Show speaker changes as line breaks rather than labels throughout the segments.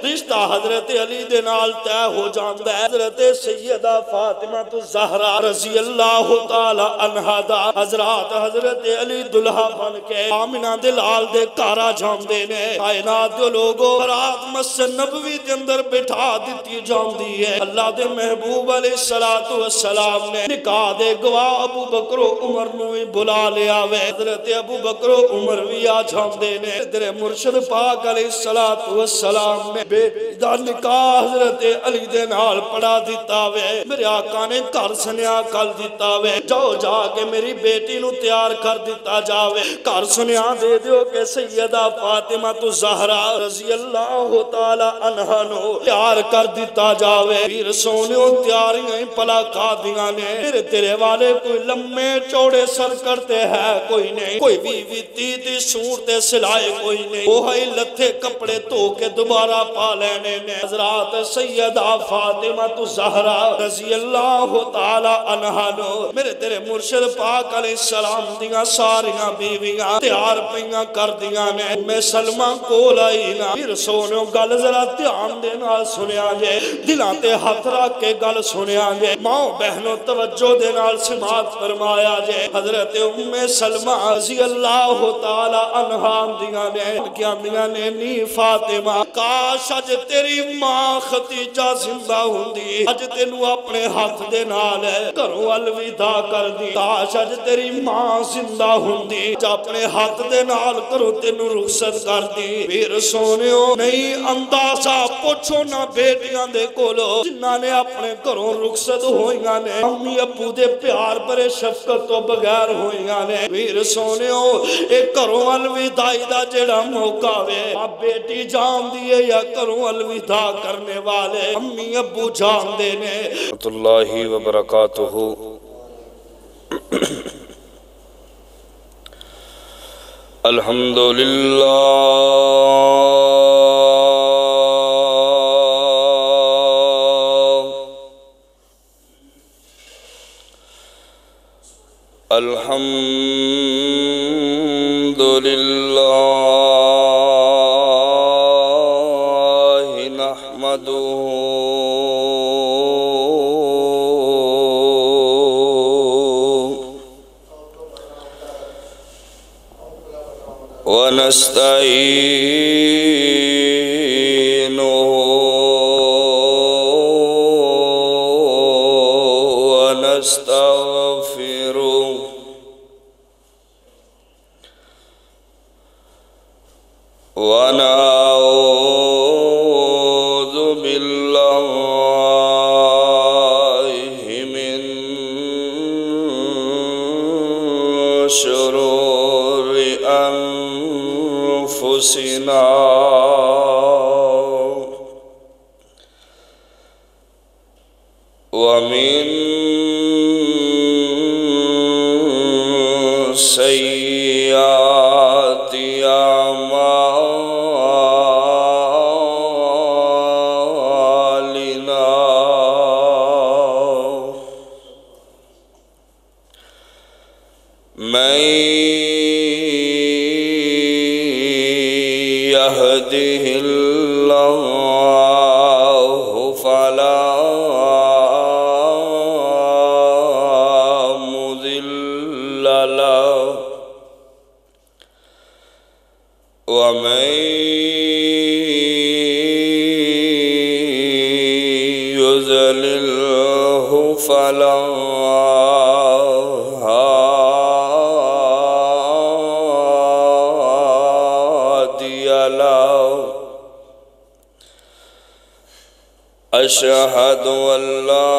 رشتہ حضرت علی دے نال طے ہو جاندا ہے۔ حضرت سیدہ فاطمہ الزہرا رضی اللہ تعالی عنہا دا حضرت علی دلہا بن کے آمنہ دے لال دے کارا جاندے نے۔ کائنات دے لوگوں رات مسجد نبوی دے اندر بٹھا دیتی جاندی ہے۔ اللہ دے محبوب علیہ السلام نے نکاح دے گواہ ابو بکر و عمر نو بلا لیا وے۔ حضرت ابو بکر و عمر بھی آ جاندے نے۔ تیرے مرشد پاک علیہ السلام نے بے دا نکاح حضرت علی دے نال پڑھا دیتا وے۔ میرے آقا نے گھر سنیا کل دیتا وے، جاؤ جا کے میری بیٹی نو تیار کر دیتا جاوے۔ گھر سنیا دے دیو کہ سیدہ فاطمہ الزہرا رضی اللہ تعالی عنہا نو تیار کر دیتا جاوے۔ پھر سونیوں تیاریاں پلا کھا دیاں نے۔ میرے تیرے والے کوئی لمبے چوڑے سر کرتے ہیں کوئی نہیں، کوئی بھی تیتی سور تے سلائے کوئی نہیں، وہ ہی لتھے کپڑے تو کے دوبارہ پا لینے نے۔ حضرات سیدہ فاطمہ الزہرا رضی اللہ تعالی عنہا نو میرے تیرے مرشد پاک علیہ السلام دیاں ساریاں بیویاں تیار پئیاں کر دیاں نے۔ میں سلمہ کول آئی نا، پھر سونیوں گل ذرا دھیان دے نال سنیا جے، دلاں تے ہاتھ رکھ کے گل سنیا جے، ماں بہنوں توجہ دے نال سماعت فرمایا جے۔ حضرت سلمہ رضی اللہ تعالی عنہا دیاں نے کیا دیاں نے نی فاطمہ کاش اج تیری ماں ختیجہ زندہ ہوندی، اج تینو اپنے ہاتھ دے نال گھروں الوداع کر دی۔ کاش اج تیری ماں زندہ ہوندی، اج اپنے ہاتھ دے نال گھروں تینو رخصت کر دی۔ پھر سونیوں نہیں اندازہ پوچھو نہ بیٹیاں دے کولو جنہاں نے اپنے گھروں رخصت ہوئیاں نے، امی ابو دے پیار برے شفقت تو بغیر ہوئیاں نے۔ پھر سونیوں ایک گھروں الوداعی دا جڑا موقع وے، اب بیٹی جان دیئے یا گھروں الوداع کرنے والے امی ابو جان دے نے۔
اللہ وبرکاتہ۔ الحمدللہ الحمدللہ نحمدہ ونستعینہ ونستغفرہ ونعوذ باللہ من شرور انفسنا ومن سیئات اعمالنا من يهده الله فلا مضل له ومن يضلله فلا أشهد أن لا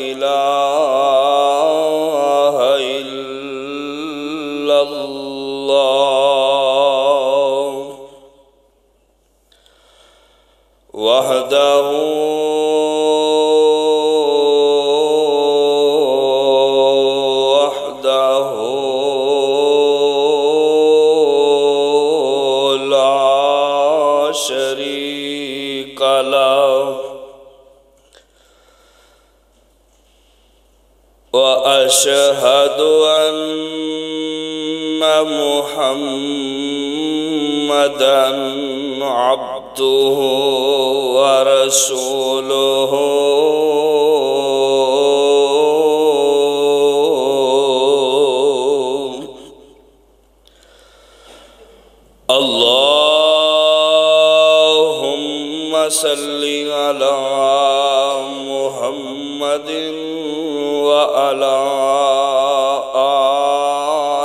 إله إلا الله وحده شريك له وأشهد أن محمدا عبده ورسوله اللهم صل على محمد وعلى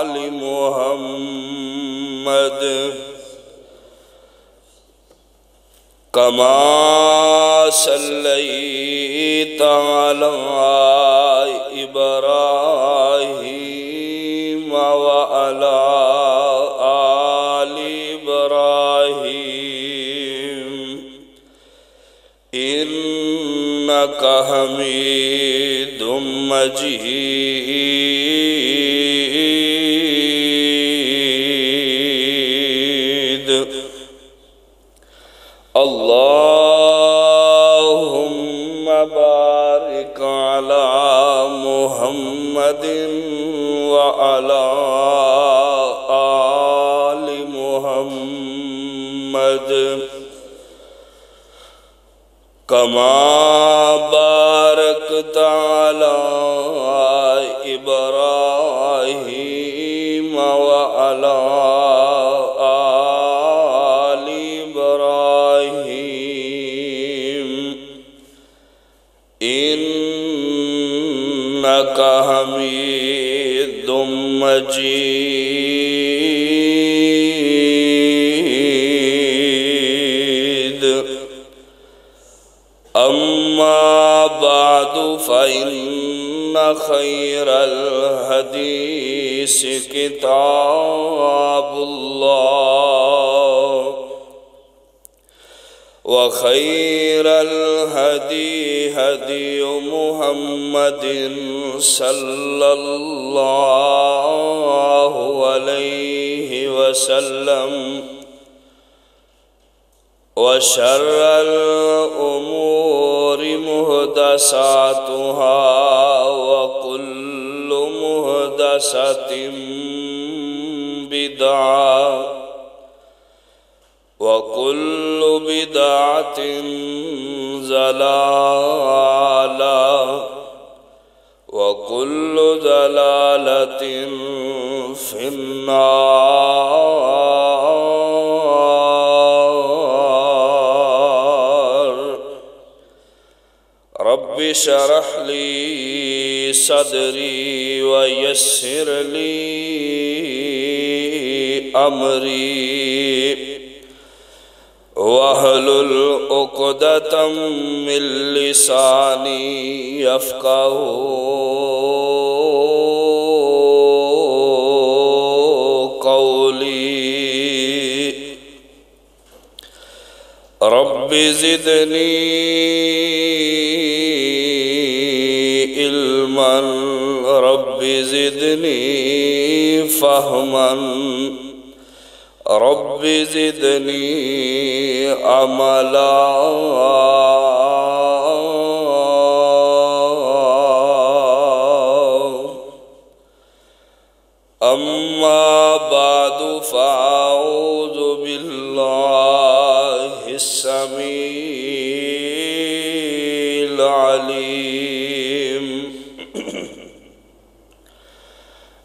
آل محمد كما صليت على إبراهيم وعلى آل إبراهيم إنك حميد مجيد اللهم بارك على محمد وعلى آل محمد كما باركت على إبراهيم وعلى آل إبراهيم إنك حميد مجيد أما بعد فإن خير الحديث كتاب الله وخير الهدي هدي محمد صلى الله عليه وسلم وشر الأمور محدثاتها وكل محدثة بدعة وكل بدعة ضلالة وكل ضلالة في النار رب اشرح لي صدري ويسر لي أمري واحلل عقدة من لساني يفقهوا قولي رب زدني علما رب زدني فهما رب زدني عملا أما بعد فأعوذ بالله السميع العليم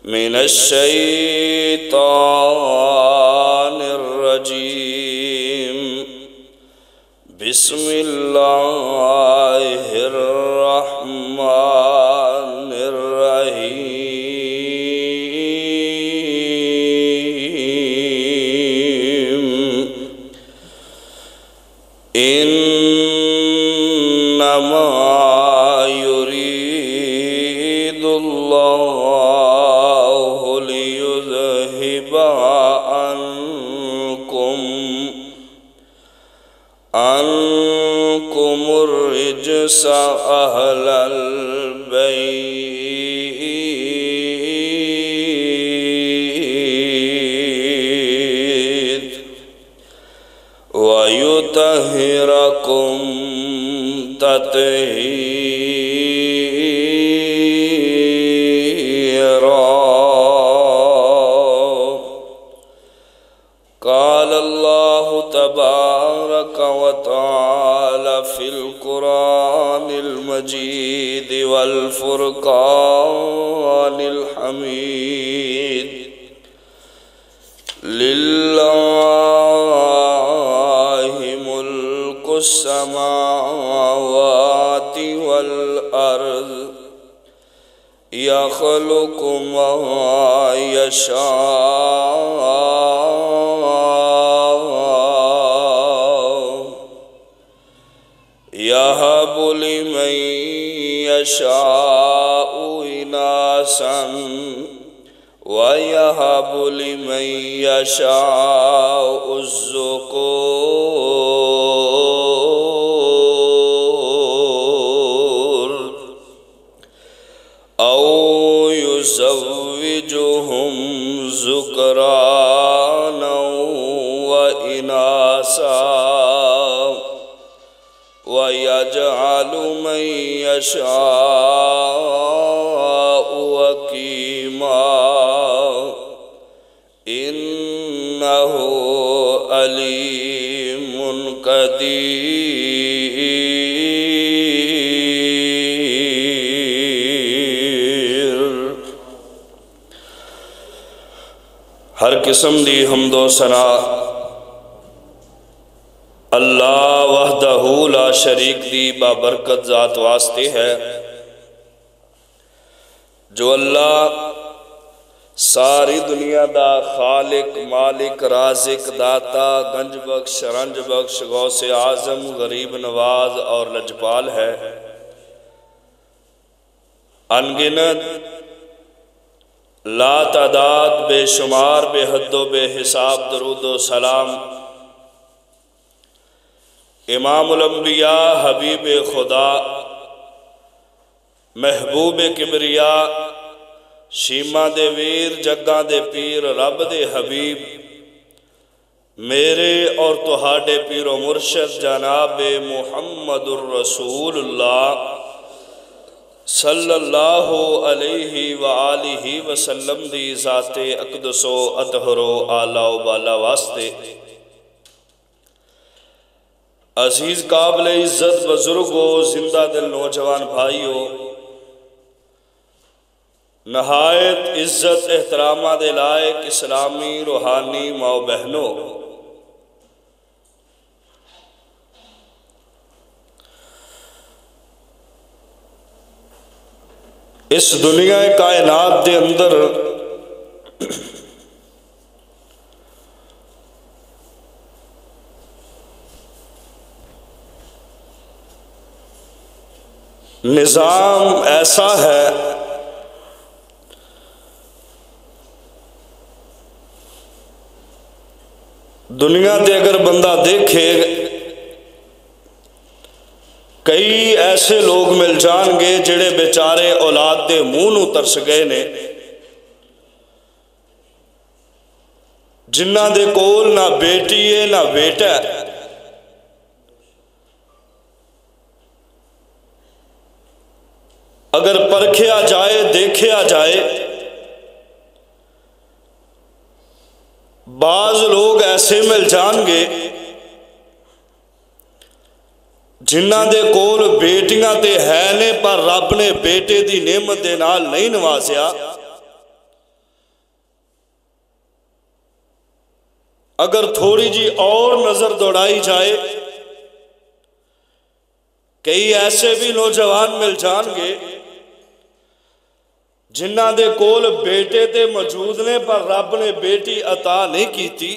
من الشيطان الرجيم بسم الله الرحمن الرحيم إنما يريد الله ليذهب عنكم الرجس أهل البيت ويطهركم تطهيرا قال اللہ تبارک و تعالی فی القرآن المجید والفرقان الحمید للہ ملک السماوات والارض یخلق ما یشاء یہب لمن یشاء اناثا وَيَهَبُ لِمَن يَشَاءُ الذُّكُورَ أَوْ يُزَوِّجُهُمْ ذُكْرَانًا وَإِنَاثًا وَيَجْعَلُ مَن يَشَاءُ عَقِيمًا انہو علیم قدیر۔ ہر قسم دی حمد و ثنا اللہ وحدہ لا شریک دی بابرکت ذات واسطے ہے، جو اللہ ساری دنیا دا خالق، مالک، رازق، داتا، گنج بخش، رنج بخش، غوث اعظم، غریب نواز اور لجپال ہے۔ انگنت لا تعداد بے شمار بے حد و بے حساب درود و سلام امام الانبیاء، حبیب خدا، محبوب کبریا، شیما دے ویر، جگاں دے پیر، رب دے حبیب، میرے اور تہاڈے پیر و مرشد جناب محمد الرسول اللہ صلی اللہ علیہ وآلہ وسلم دی ذات اقدس و اطہر و اعلیٰ و بالا واسطے عزیز قابل عزت بزرگوں، زندہ دل نوجوان بھائیوں، نہایت عزت احترامہ دے لائق اسلامی روحانی ماں بہنوں، اس دنیا کائنات دے اندر نظام ایسا ہے دنیا دے اگر بندہ دیکھے کئی ایسے لوگ مل جان گے جڑے بیچارے اولاد دے منہ نوں ترس گئے نے، جنہ دے کول نہ بیٹی ہے نہ بیٹا ہے، اگر پرکھیا جائے دیکھیا جائے بعض لوگ ایسے مل جان گے جنہ دے کول بیٹیاں تے ہے نے پر رب نے بیٹے دی نعمت دے نال نہیں نوازیا، اگر تھوڑی جی اور نظر دوڑائی جائے کئی ایسے بھی نوجوان مل جان گے جنہ دے کول بیٹے تے موجود نے پر رب نے بیٹی عطا نہیں کیتی،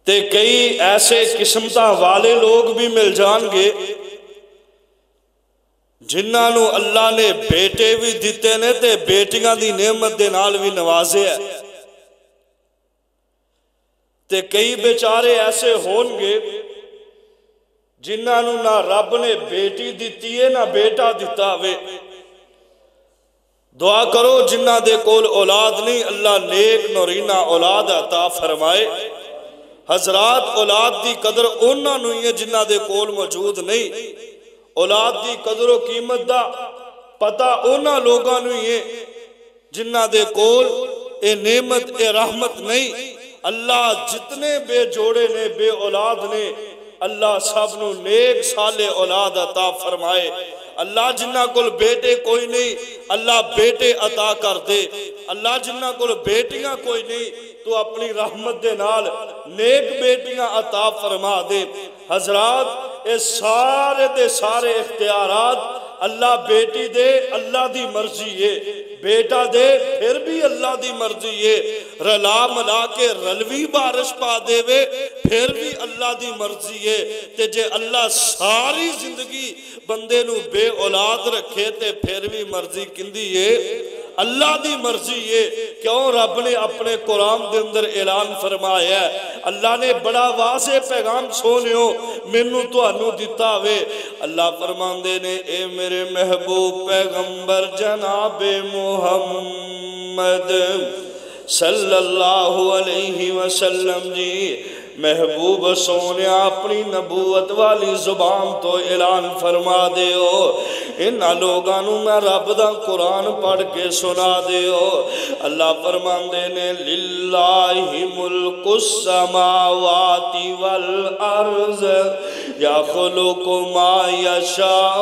تے کئی ایسے قسمتاں والے لوگ بھی مل جان گے جنہاں نو اللہ نے بیٹے بھی دیتے نے تے بیٹیاں دی نعمت دے نال بھی نوازے ہے، تے کئی بیچارے ایسے ہون گے جنہاں نو نہ رب نے بیٹی دیتی ہے نہ بیٹا دیتا ہوئے۔ دعا کرو جنہاں دے کول اولاد نہیں اللہ نیک نورینہ اولاد عطا فرمائے۔ حضرات اولاد دی قدر انہاں نو ہی ہے جنہاں دے کول موجود نہیں، اولاد دی قدر و قیمت دا پتہ انہاں لوگاں نو ہی ہے جنہاں دے کول
اے نعمت اے رحمت نہیں۔ اللہ جتنے بے جوڑے نے بے اولاد نے اللہ سب نو نیک سالے اولاد عطا فرمائے۔ اللہ جنہ کل بیٹے کوئی نہیں اللہ بیٹے عطا کر دے۔ اللہ جنہ کل بیٹیاں کوئی نہیں تو اپنی رحمت دے نال نیک بیٹیاں عطا فرما دے۔ حضرات اے سارے دے سارے اختیارات اللہ بیٹی دے اللہ دی مرضی ہے، بیٹا دے پھر بھی اللہ دی مرضی ہے، رلا ملا کے رلوی بارش پا دے وے پھر بھی اللہ دی مرضی ہے۔ تے جے اللہ ساری زندگی بندے نو بے اولاد رکھے تے پھر بھی مرضی کندی ہے اللہ دی مرضی ہے۔ کیوں رب نے اپنے قرآن دے اندر اعلان فرمایا ہے، اللہ نے بڑا واضح پیغام سونیو مینوں تانوں دتا وے۔ اللہ فرماندے نے اے میرے محبوب پیغمبر جناب محمد صلی اللہ علیہ وسلم جی، محبوب سونے اپنی نبوت والی زبان تو اعلان فرما دیو، انہاں لوگانوں میں رب دا قرآن پڑھ کے سنا دیو۔ اللہ فرماندے نے للہ ملک السماوات والارض یخلق ما یشاء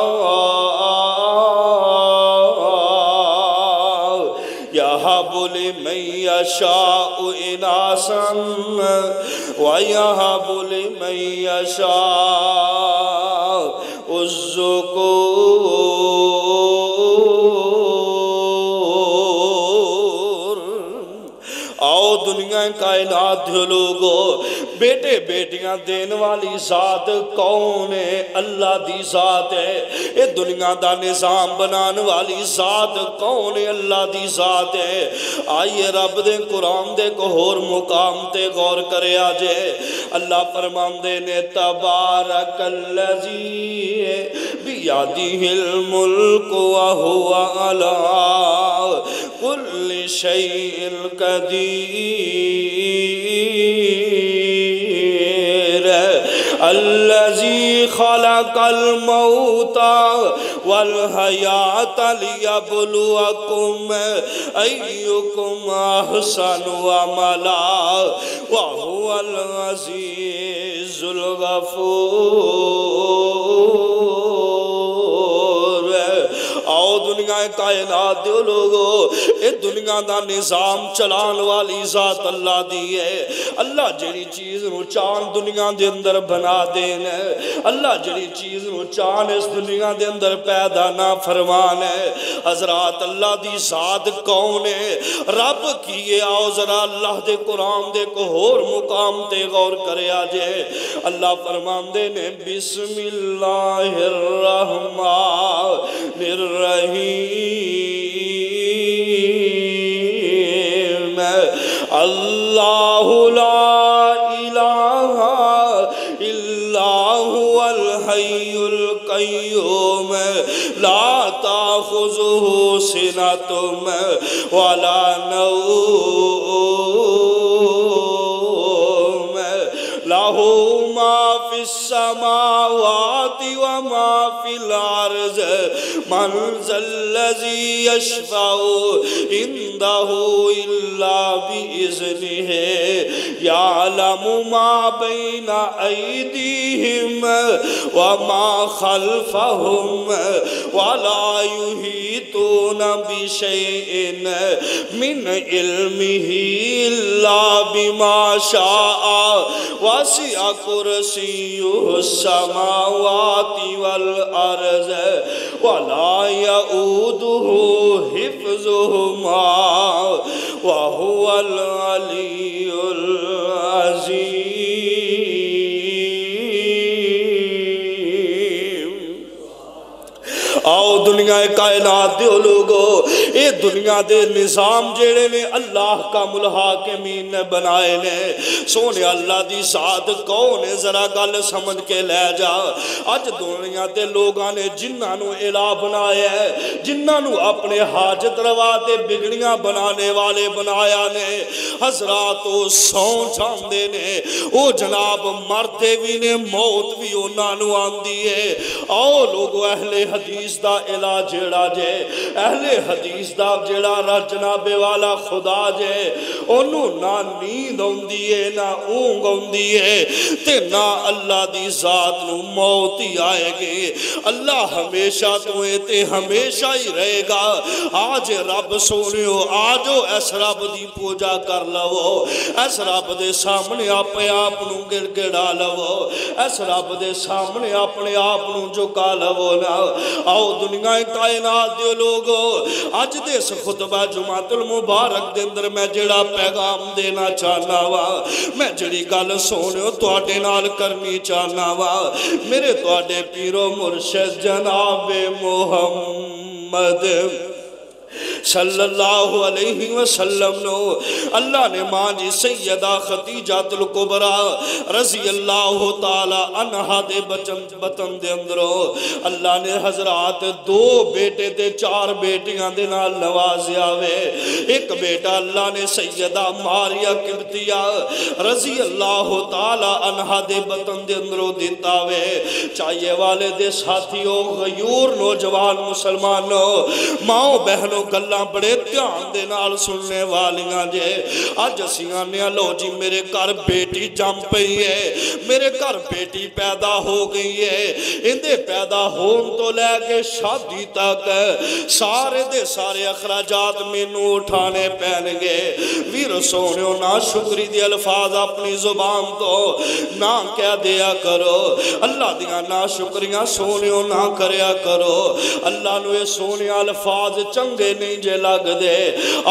یہب لمن یشاء اناسا وَيَهَبُ لِمَن يَشَاءُ الذُّكُورَ۔ آؤ دنیا کائنات دے لوگو، بیٹے بیٹیاں دین والی ذات کون ہے؟ اللہ دی ذات ہے۔ اے دنیا دا نظام بنان والی ذات کون ہے؟ اللہ دی ذات ہے۔ آئیے رب دے قرآن دے کو ہور مقام تے غور کرے آجے۔ اللہ فرماندے نے تبارک الذی بیدہ الملک وہو علی کل شیء قدیر، الذی خلق الموت والحیات لیبلوکم ایکم احسن عملا وہو العزیز الغفور۔ آؤ دنیا کائنات دے لوگو، اے دنیا دا نظام چلان والی ذات اللہ دی ہے۔ اللہ جڑی چیز نو چاند دنیا دے اندر بنا دین ہے، اللہ جڑی چیز نو چاند اس دنیا دے اندر پیدا نہ فرمان ہے۔ حضرات اللہ دی ذات کون ہے؟ رب کیے۔ آؤ ذرا اللہ دے قرآن دے کو ہور مقام تے غور کرے آجے۔ اللہ فرمان دے نے بسم اللہ الرحمن الرحیم، اللہ لا الہ الا هو الحی القیوم لا تأخذہ سنۃ ولا نوم لہ ما فی السماوات وما فی الارض من ذا الذی یشفع عنده الا بإذنہ یعلم ما بین ایدیہم وما خلفہم ولا یحیطون بشیء من علمہ الا بما شاء وسع کرسیہ السماوات والارض ولا یؤودہ حفظہما وہو العلی العظیم۔ آؤ دنیا کائنات دے لوگو، اے دنیا دے نظام جیڑے نے اللہ کا الحاکمین نے بنائے نے۔ سونے اللہ دی ذات کون ہے؟ ذرا گل سمجھ کے لے جا۔ اج دنیا دے لوگاں نے جنہاں نو الہ بنایا ہے، جنہاں نو اپنے حاجت روا تے بگڑیاں بنانے والے بنایا نے۔ حضرات او سو جاندے نے، او جناب مردے بھی نے، موت بھی انہاں نو آندی ہے۔ آؤ لوگو اہل حدیث دا الہ جیڑا جے اہل حدیث دا جیڑا جناب والا خدا جے انہوں نہ نیند ہوندی ہے نہ اونگ ہوندی ہے تے نہ اللہ دی ذات نو موت ہی آئے گی اللہ ہمیشہ تو تے ہمیشہ ہی رہے گا آج رب سونیو آجو اس رب دی پوجا کر لو اس رب دے سامنے اپنے آپ نو گر گڑا لو اس رب دے سامنے اپنے آپ نو جھکا لو نا آؤ دنیا کائنات دے لوگو آج دے اس خطبہ جمعۃ المبارک دے اندر میں جڑا پیغام دینا چاہنا وا میں جڑی گل سونیو تواڈے نال کرنی چاہنا وا میرے تواڈے پیرو مرشد جناب محمد صلی اللہ علیہ وسلم نو اللہ نے ماں جی سیدہ خدیجہ الکبریٰ رضی اللہ تعالی عنہ دے بطن دے اندروں اللہ نے حضرات 2 بیٹے تے 4 بیٹیاں دے نال نوازیا وے ایک بیٹا اللہ نے سیدہ ماریہ قبطیہ رضی اللہ تعالی عنہ دے بطن دے اندروں دیتا وے چاہیے والے دے ساتھیوں غیور نوجوان مسلمانوں ماں بہنوں گلہ بڑے دھیان دے نال سننے والیاں جے آج اسیاں نے لو جی میرے گھر بیٹی جم پئی ہے میرے گھر بیٹی پیدا ہو گئی ہے اندے پیدا ہون تو لے کے شادی تک سارے دے سارے اخراجات مینوں اٹھانے پہن گے ویر سونیو نا شکری دی الفاظ اپنی زبان تو نہ کہہ دیا کرو اللہ دیا نا شکریاں سونیو نہ کریا کرو اللہ نو یہ سونے الفاظ چنگے نہیں جے لگ دے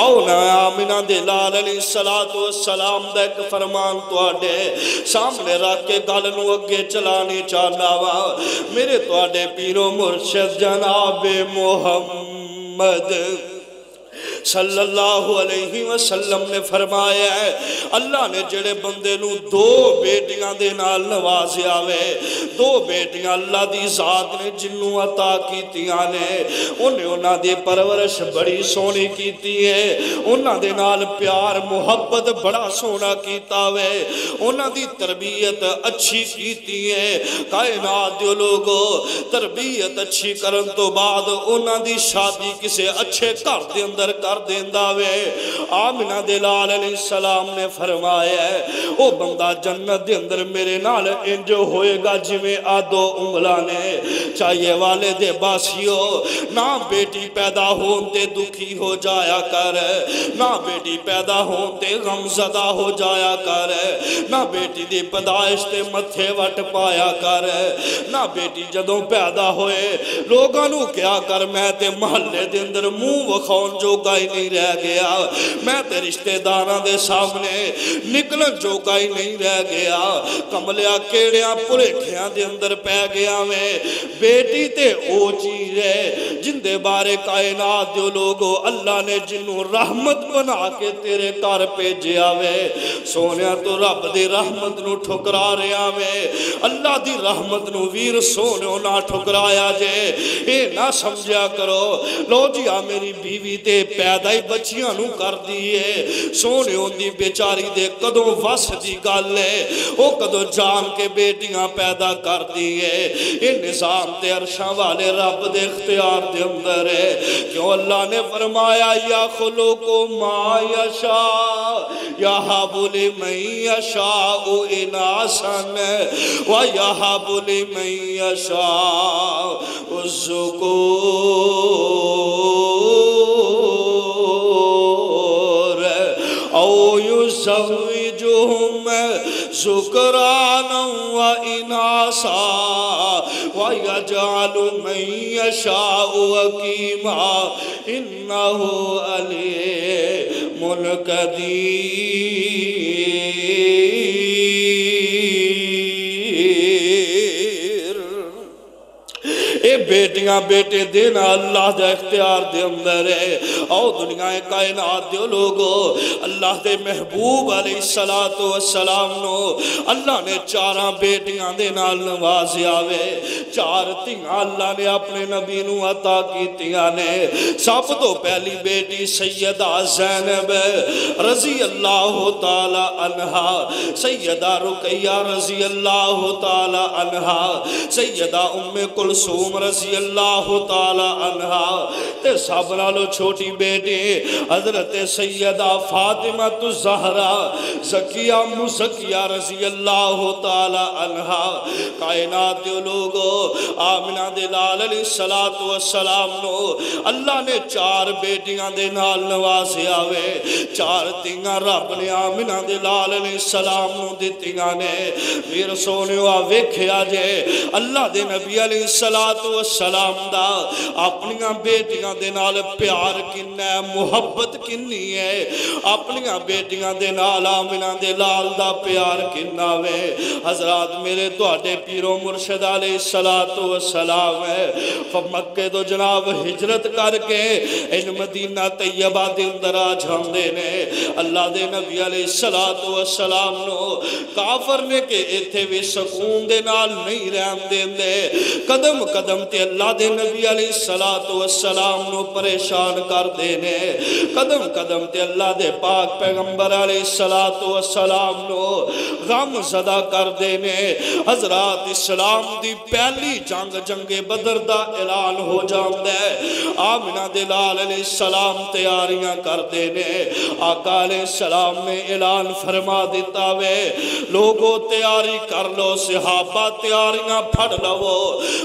آؤ نا آمینہ دے لال علیہ السلام دا ایک فرمان تو آڈے سامنے رکھ کے گل نو اگے چلانی چاہنا وا میرے تو آڈے پیرو مرشد جناب محمد صلی اللہ علیہ وسلم نے فرمایا ہے اللہ نے جڑے بندے نو 2 بیٹیاں دے نال نوازیا وے 2 بیٹیاں اللہ دی ذات نے جنوں عطا کیتیاں نے انہاں دی پرورش بڑی سونی کیتی ہے انہاں دے نال پیار محبت بڑا سونا کیتا وے انہاں دی تربیت اچھی کیتی ہے کائنات دے لوگو تربیت اچھی کرن تو بعد انہاں دی شادی کسے اچھے گھر دے اندر کر دیندہ وے آمینہ دے لال علیہ السلام نے فرمایا ہے او بندہ جنت دے اندر میرے نال انجو ہوئے گا جویں آدھو انگلا نے چاہیے والے دے باسیو نہ بیٹی پیدا ہونتے دکھی ہو جایا کر نہ بیٹی پیدا ہونتے غمزدہ ہو جایا کر نہ بیٹی دی پیدائش تے متھے وٹ پایا کر نہ بیٹی جدوں پیدا ہوئے لوگانو کیا کر میں تے محلے دے اندر منہ وخون جو گائی نہیں رہ گیا میں تے رشتہ داراں دے سامنے نکلن جو گائی نہیں رہ گیا کملیا کیڑیاں پریکھیاں دے اندر پہ گیا میں بیٹی تے او چیز ہے جن دے بارے کائنات دے لوگو اللہ نے جنوں رحمت بنا کے تیرے کار پہ جیا وے سونیا تو رب دی رحمت نو ٹھکرا رہا وے اللہ دی رحمت نو ویر سونیو نہ ٹھکرایا جے اے نہ سمجھا کرو لو جی آ میری بیوی تے پیدا ہی بچیاں نو کر دیئے سونیو دی بیچاری دے کدوں وس دی گل ہے او کدوں جان کے بیٹیاں پیدا کر دیئے اے نظام تے عرشاں والے رب دے اختیار دے اندر ہے کیوں اللہ نے فرمایا یا خلقو ما یشا یا حبل من یشا او اناسن و یا حبل من یشا الزکور او یزوجہم ذکرانا و اناسا و یجعل من یشاء عقیما انہو علیم قدیر اے بیٹیاں بیٹے دینا اللہ دے اختیار دے اندر ہے او دنیا کائنات دے لوگو اللہ دے محبوب علیہ السلام نو اللہ نے 4 بیٹیاں دے نال نوازیا وے 4 تیاں اللہ نے اپنے نبی نو عطا کیتیاں نے سب تو پہلی بیٹی سیدہ زینب رضی اللہ تعالی عنہا سیدہ رقیہ رضی اللہ تعالی عنہا سیدہ ام کلثوم رضی رضی اللہ تعالی عنہ تے سب نالو چھوٹی بیٹی حضرت سیدہ فاطمہ الزہرا زکیہ مزکیہ رضی اللہ تعالی عنہ کائنات دے لوگو آمنہ دے لال علیہ السلام نو اللہ نے 4 بیٹیاں دے نال نوازے آوے 4 تینگاں رب نے آمنہ دے لال علیہ السلام نو دیتیاں نے ویر سونیو آویکھے آجے اللہ دے نبی علیہ السلام دا اپنیاں بیٹیاں دے نال پیار کننا ہے محبت کننی ہے اپنیاں بیٹیاں دے نال آمنہ دے لال دا پیار کننا وے حضرات میرے توڑے پیرو مرشد علیہ السلام ہے مکہ تو جناب ہجرت کر کے ان مدینہ طیبہ دے اندر آج ہم دینے اللہ دے نبی علیہ السلام نو کافر نے کہ ایتھے بھی سکون دے نال نہیں رہن دین دے قدم قدم تے اللہ دے نبی علیہ السلام نو پریشان کر دینے قدم قدم تے اللہ دے پاک پیغمبر علیہ السلام نو غم زدہ کر دینے حضرات اسلام دی پہلی جنگ بدر دا اعلان ہو جاندے آمنہ دلال علیہ السلام تیاریاں کر دینے آقا علیہ السلام نے اعلان فرما دیتا وے لوگوں تیاری کر لو صحابہ تیاریاں پھڑ لو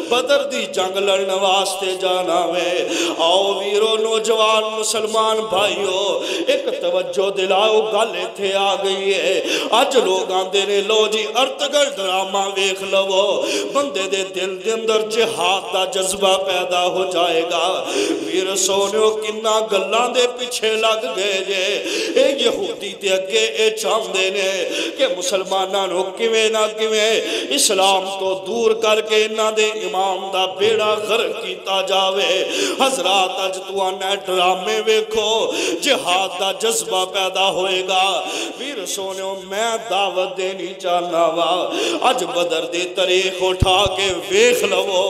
بدر دی جنگ لڑن واسطے جانا وے آؤ ویرو نوجوان مسلمان بھائیو ایک توجہ دلاؤ گالے تھے آ گئی ہے آج لوگ آندے نے لو جی ارتگل ڈرامہ ویکھ لو بندے دے دل دے اندر جہاد دا جذبہ پیدا ہو جائے گا ویر سونیو کنہ گلان دے پیچھے لگ گئے جے اے یہودی تے اگے اے چاندے نے کہ مسلمانہ نو کیویں نہ کیویں اسلام تو دور کر کے انہاں دے امام دا بیڑا غرق کیتا جاوے حضرات اج تو آنا ڈرامے ویکھو جہاد دا جذبہ پیدا ہوئے گا ویر سونیو میں دعوت دینی چاہنا وا اج بدر دی تاریخ اٹھا کے ویکھ لو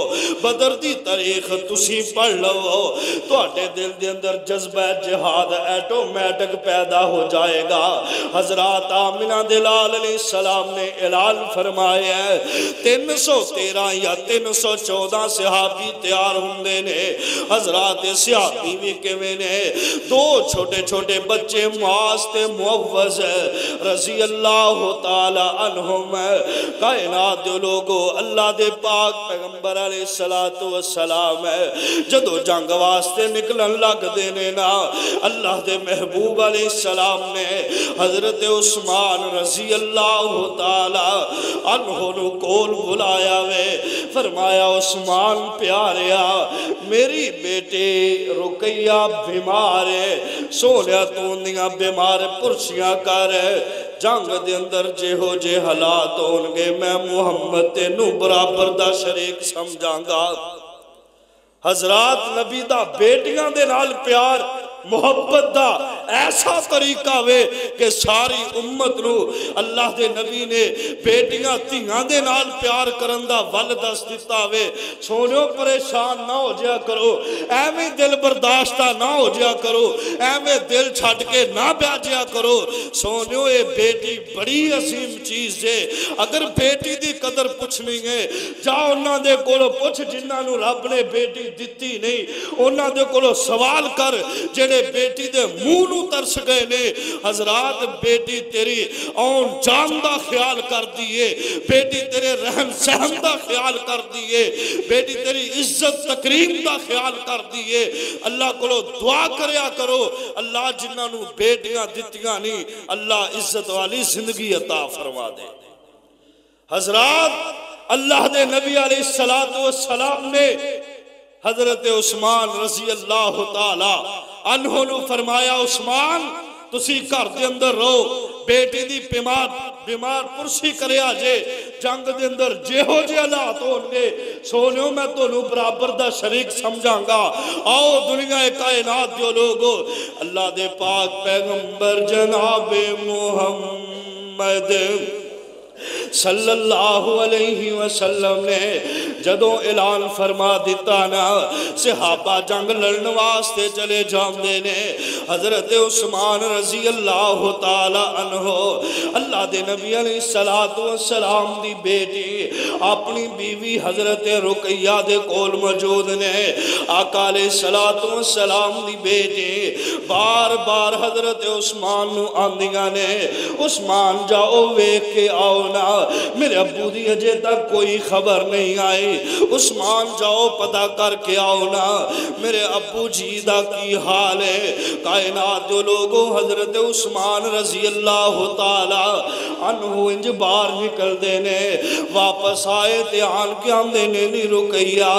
بدر دی تاریخ تسی پڑھ لو تو اٹھے دل دے اندر جذبہ جہاد ایٹومیٹک پیدا ہو جائے گا حضرات آمنہ دلال علیہ السلام نے اعلان فرمایا ہے 313 یا 314 صحابی تیار ہوندے نے حضرات صحابی بھی کیویں نے 2 چھوٹے چھوٹے بچے معاذ تے معوذ رضی اللہ تعالی عنہم کائنات دے لوگو اللہ دے پاک پیغمبر علیہ السلام ہے جدو جنگ واسطے نکلن لگ دینے نا اللہ دے محبوب علیہ السلام نے حضرت عثمان رضی اللہ تعالی عنہ نو کول بلایا وے فرمایا عثمان پیاریا میری بیٹے رقیہ بیمار ہے سونیا توندیاں بیمار پرسیاں کر جنگ دے اندر جے ہو جے حالات ہونگے میں محمد تینو برابر دا شریک سمجھاں گا حضرات نبی دا بیٹیاں دے نال پیار محبت دا ایسا طریقہ وے کہ ساری امت نو اللہ دے نبی نے بیٹیاں تیاں دے نال پیار کرن دا والدس دیتا وے سونیو پریشان نہ ہو جیا کرو ایویں دل برداشتہ نہ ہو جیا کرو ایویں دل چھٹ کے نہ بیا جیا کرو سونیو اے بیٹی بڑی عظیم چیز ہے اگر بیٹی دی قدر پوچھنی ہے جاؤ انہاں دے کولو پوچھ جنہاں نو رب نے بیٹی دیتی نہیں انہاں دے کولو سوال کر جڑے بیٹی دے مونو ترس گئے نے حضرات بیٹی تیری اون جان دا خیال کر دیئے بیٹی تیرے رہن سہن دا خیال کر دیئے بیٹی تیری عزت تکریم دا خیال کر دیئے اللہ کو دعا کریا کرو اللہ جنہاں نو بیٹیاں دتیاں نہیں اللہ عزت والی زندگی عطا فرما دے حضرات اللہ دے نبی علیہ السلام نے حضرت عثمان رضی اللہ تعالی عنہ نو فرمایا عثمان تسی گھر دے اندر رہو بیٹی دی بیمار پرسی کرے آجے جنگ دے اندر جے ہو جے حالات ہونگے سونیو میں تو نو برابر دا شریک سمجھاں گا آؤ دنیا کائنات جو لوگو اللہ دے پاک پیغمبر جناب محمد صلی اللہ علیہ وسلم نے جدوں اعلان فرما دیتا نا صحابہ جنگ لڑن واسطے چلے جاندے نے حضرت عثمان رضی اللہ تعالی عنہ اللہ دے نبی علیہ السلام دی بیٹی اپنی بیوی حضرت رقیہ دے کول موجود نے آقا علیہ السلام دی بیٹی بار بار حضرت عثمان نو آندیاں نے عثمان جاؤ ویکھ کے آؤ نا میرے ابو دی اجے تک کوئی خبر نہیں آئی عثمان جاؤ پتہ کر کے آؤ نا میرے ابو جی دا کی حال ہے کائنات جو لوگوں حضرت عثمان رضی اللہ تعالی عنہ انج باہر نکل دینے واپس آئے تے آن کے آندے نے نہیں رکیا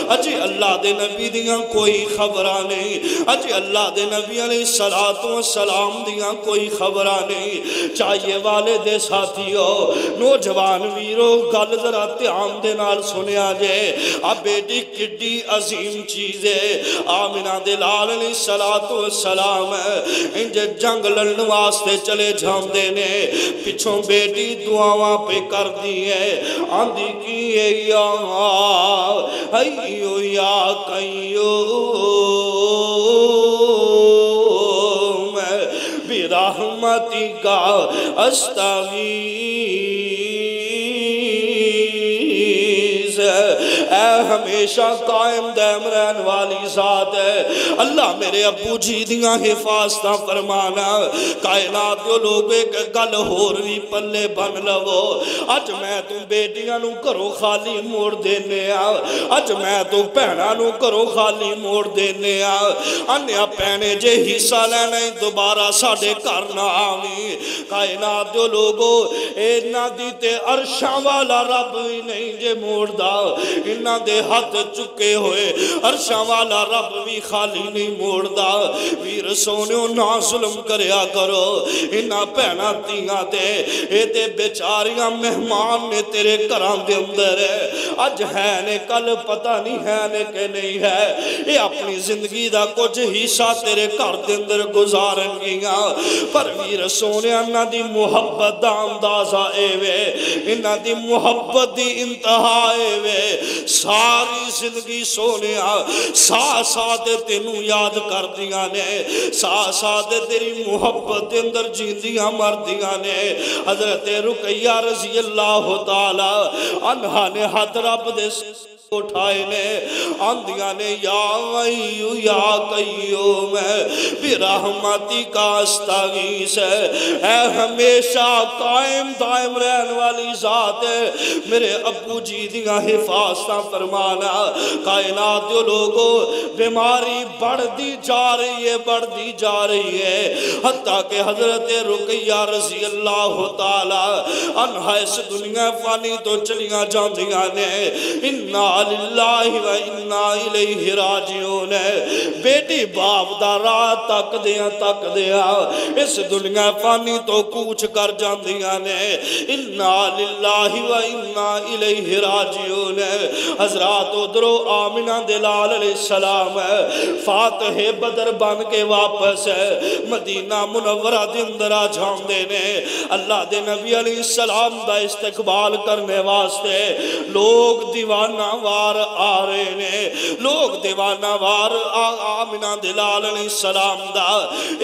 اجے اللہ دے نبی دیاں کوئی خبرہ نہیں اجے اللہ دے نبی علیہ السلام دیاں کوئی خبرہ نہیں چاہیے والے دے ساتھیوں نوجوان ویرو گل ذرا دھیان دے نال سنیا جے اب بیٹی کڈی عظیم چیز ہے آمنہ دے لال علیہ السلام انج جنگ لڑن واسطے چلے جاندے نے پچھوں بیٹی دعاواں پہ کر دی ہے آندھی کی ہے یا ایو یا قیوم برحمتی کا استغیث اے ہمیشہ قائم دائم رہن والی ذات ہے اللہ میرے ابو جی دیاں حفاظتاں فرمانا کائنات جو لوگ ایک گل ہوروی پلے بن لو اج میں تو بیٹیاں نو کرو خالی موڑ دینے اج میں تو پہنا نو کرو خالی موڑ دینے انیا پہنے جے حصہ لینا دوبارہ ساڑے کرنا آمی کائنات جو لوگوں اینا دیتے عرشاں والا رب بھی نہیں جے موڑ دا انہاں دے ہاتھ چکے ہوئے عرشاں والا رب بھی خالی نہیں موڑ دا ویر سونیوں نہ ظلم کریا کرو انہاں پہنا تیاں دے اے دے بیچاریاں مہمان نے تیرے کرام دے اندر ہے اج ہے نے کل پتہ نہیں ہے نے کہ نہیں ہے اے اپنی زندگی دا کچھ حصہ تیرے گھر دے اندر گزارن گیاں پر ویر سونیاں نہ دی محبت دا اندازہ اے وے انہاں دی محبت دی انتہا اے وے ساری زندگی سونیا ساتھ تینوں یاد کر دیاں نے ساتھ تیری محبت اندر جیندیاں مردیاں نے حضرت رقیہ رضی اللہ تعالی عنہ نے حد رب دے اٹھائے نے آندیاں نے یا ایو یا قیوم برحمتی کا استغیث اے ہمیشہ قائم دائم رہن والی ذات ہے میرے ابو جی دیاں حفاظتاں فرمانا کائنات جو لوگوں بیماری بڑھ دی جا رہی ہے حتیٰ کہ حضرت رقیہ رضی اللہ تعالی عنہ اس دنیا فانی تو چلیاں جاندیاں نے انہا للہ و انا الیہ راجعون بیٹی باپ دا راہ تک دیا اس دنیا فانی تو کوچ کر جاندیاں نے انا للہ و انا الیہ راجعون حضرات ادھرو آمنہ دلال علیہ السلام فاتح بدر بن کے واپس مدینہ منورہ دے اندر آ جاندے نے اللہ دے نبی علیہ السلام دا استقبال کرنے واسطے لوگ دیوانہ وار آ رہے نے لوگ دیوانہ وار آمنہ دلال علیہ السلام دا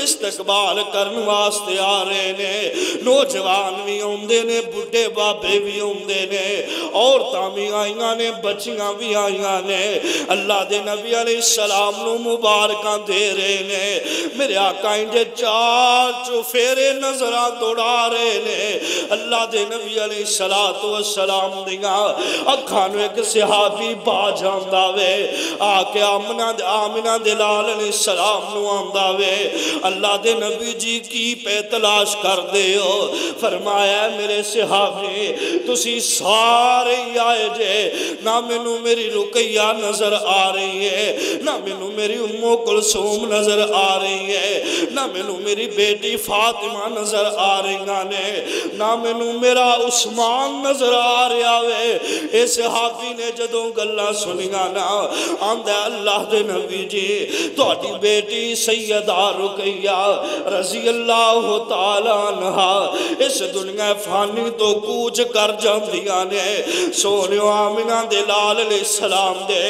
استقبال کرنے واسطے آ رہے نے نوجوان بھی ہوندے نے بڑھے بابے بھی ہوندے نے عورتاں بھی آئیاں نے بچیاں بھی آئیاں نے اللہ دے نبی علیہ السلام نو مبارکاں دے رہے نے میرے آقا انجے چار چوفیرے نظرہ دوڑا رہے نے اللہ دے نبی علیہ السلام دیاں اکھانو ایک صحابی با جاندہ وے آکے آمنہ دلال علیہ السلام نو آندہ وے اللہ دے نبی جی کی پہ تلاش کر دے ہو فرمایا میرے صحابی تسی سارے آئے جے نہ منو میری رقیہ نظر آ رہی ہے نہ منو میری امو کلثوم نظر آ رہی ہے نہ منو میری بیٹی فاطمہ نظر آ رہی نہ منو میرا عثمان نظر آ رہا ہے اے صحابی نے جدو جدوں گلاں سنیاں نا آندا اللہ دے نبی جی تہاڈی بیٹی سیدہ رقیہ رضی اللہ تعالی عنہا اس دنیا فانی تو کوچ کر جاندیاں نے سونیو آمنہ دے لال علیہ السلام دے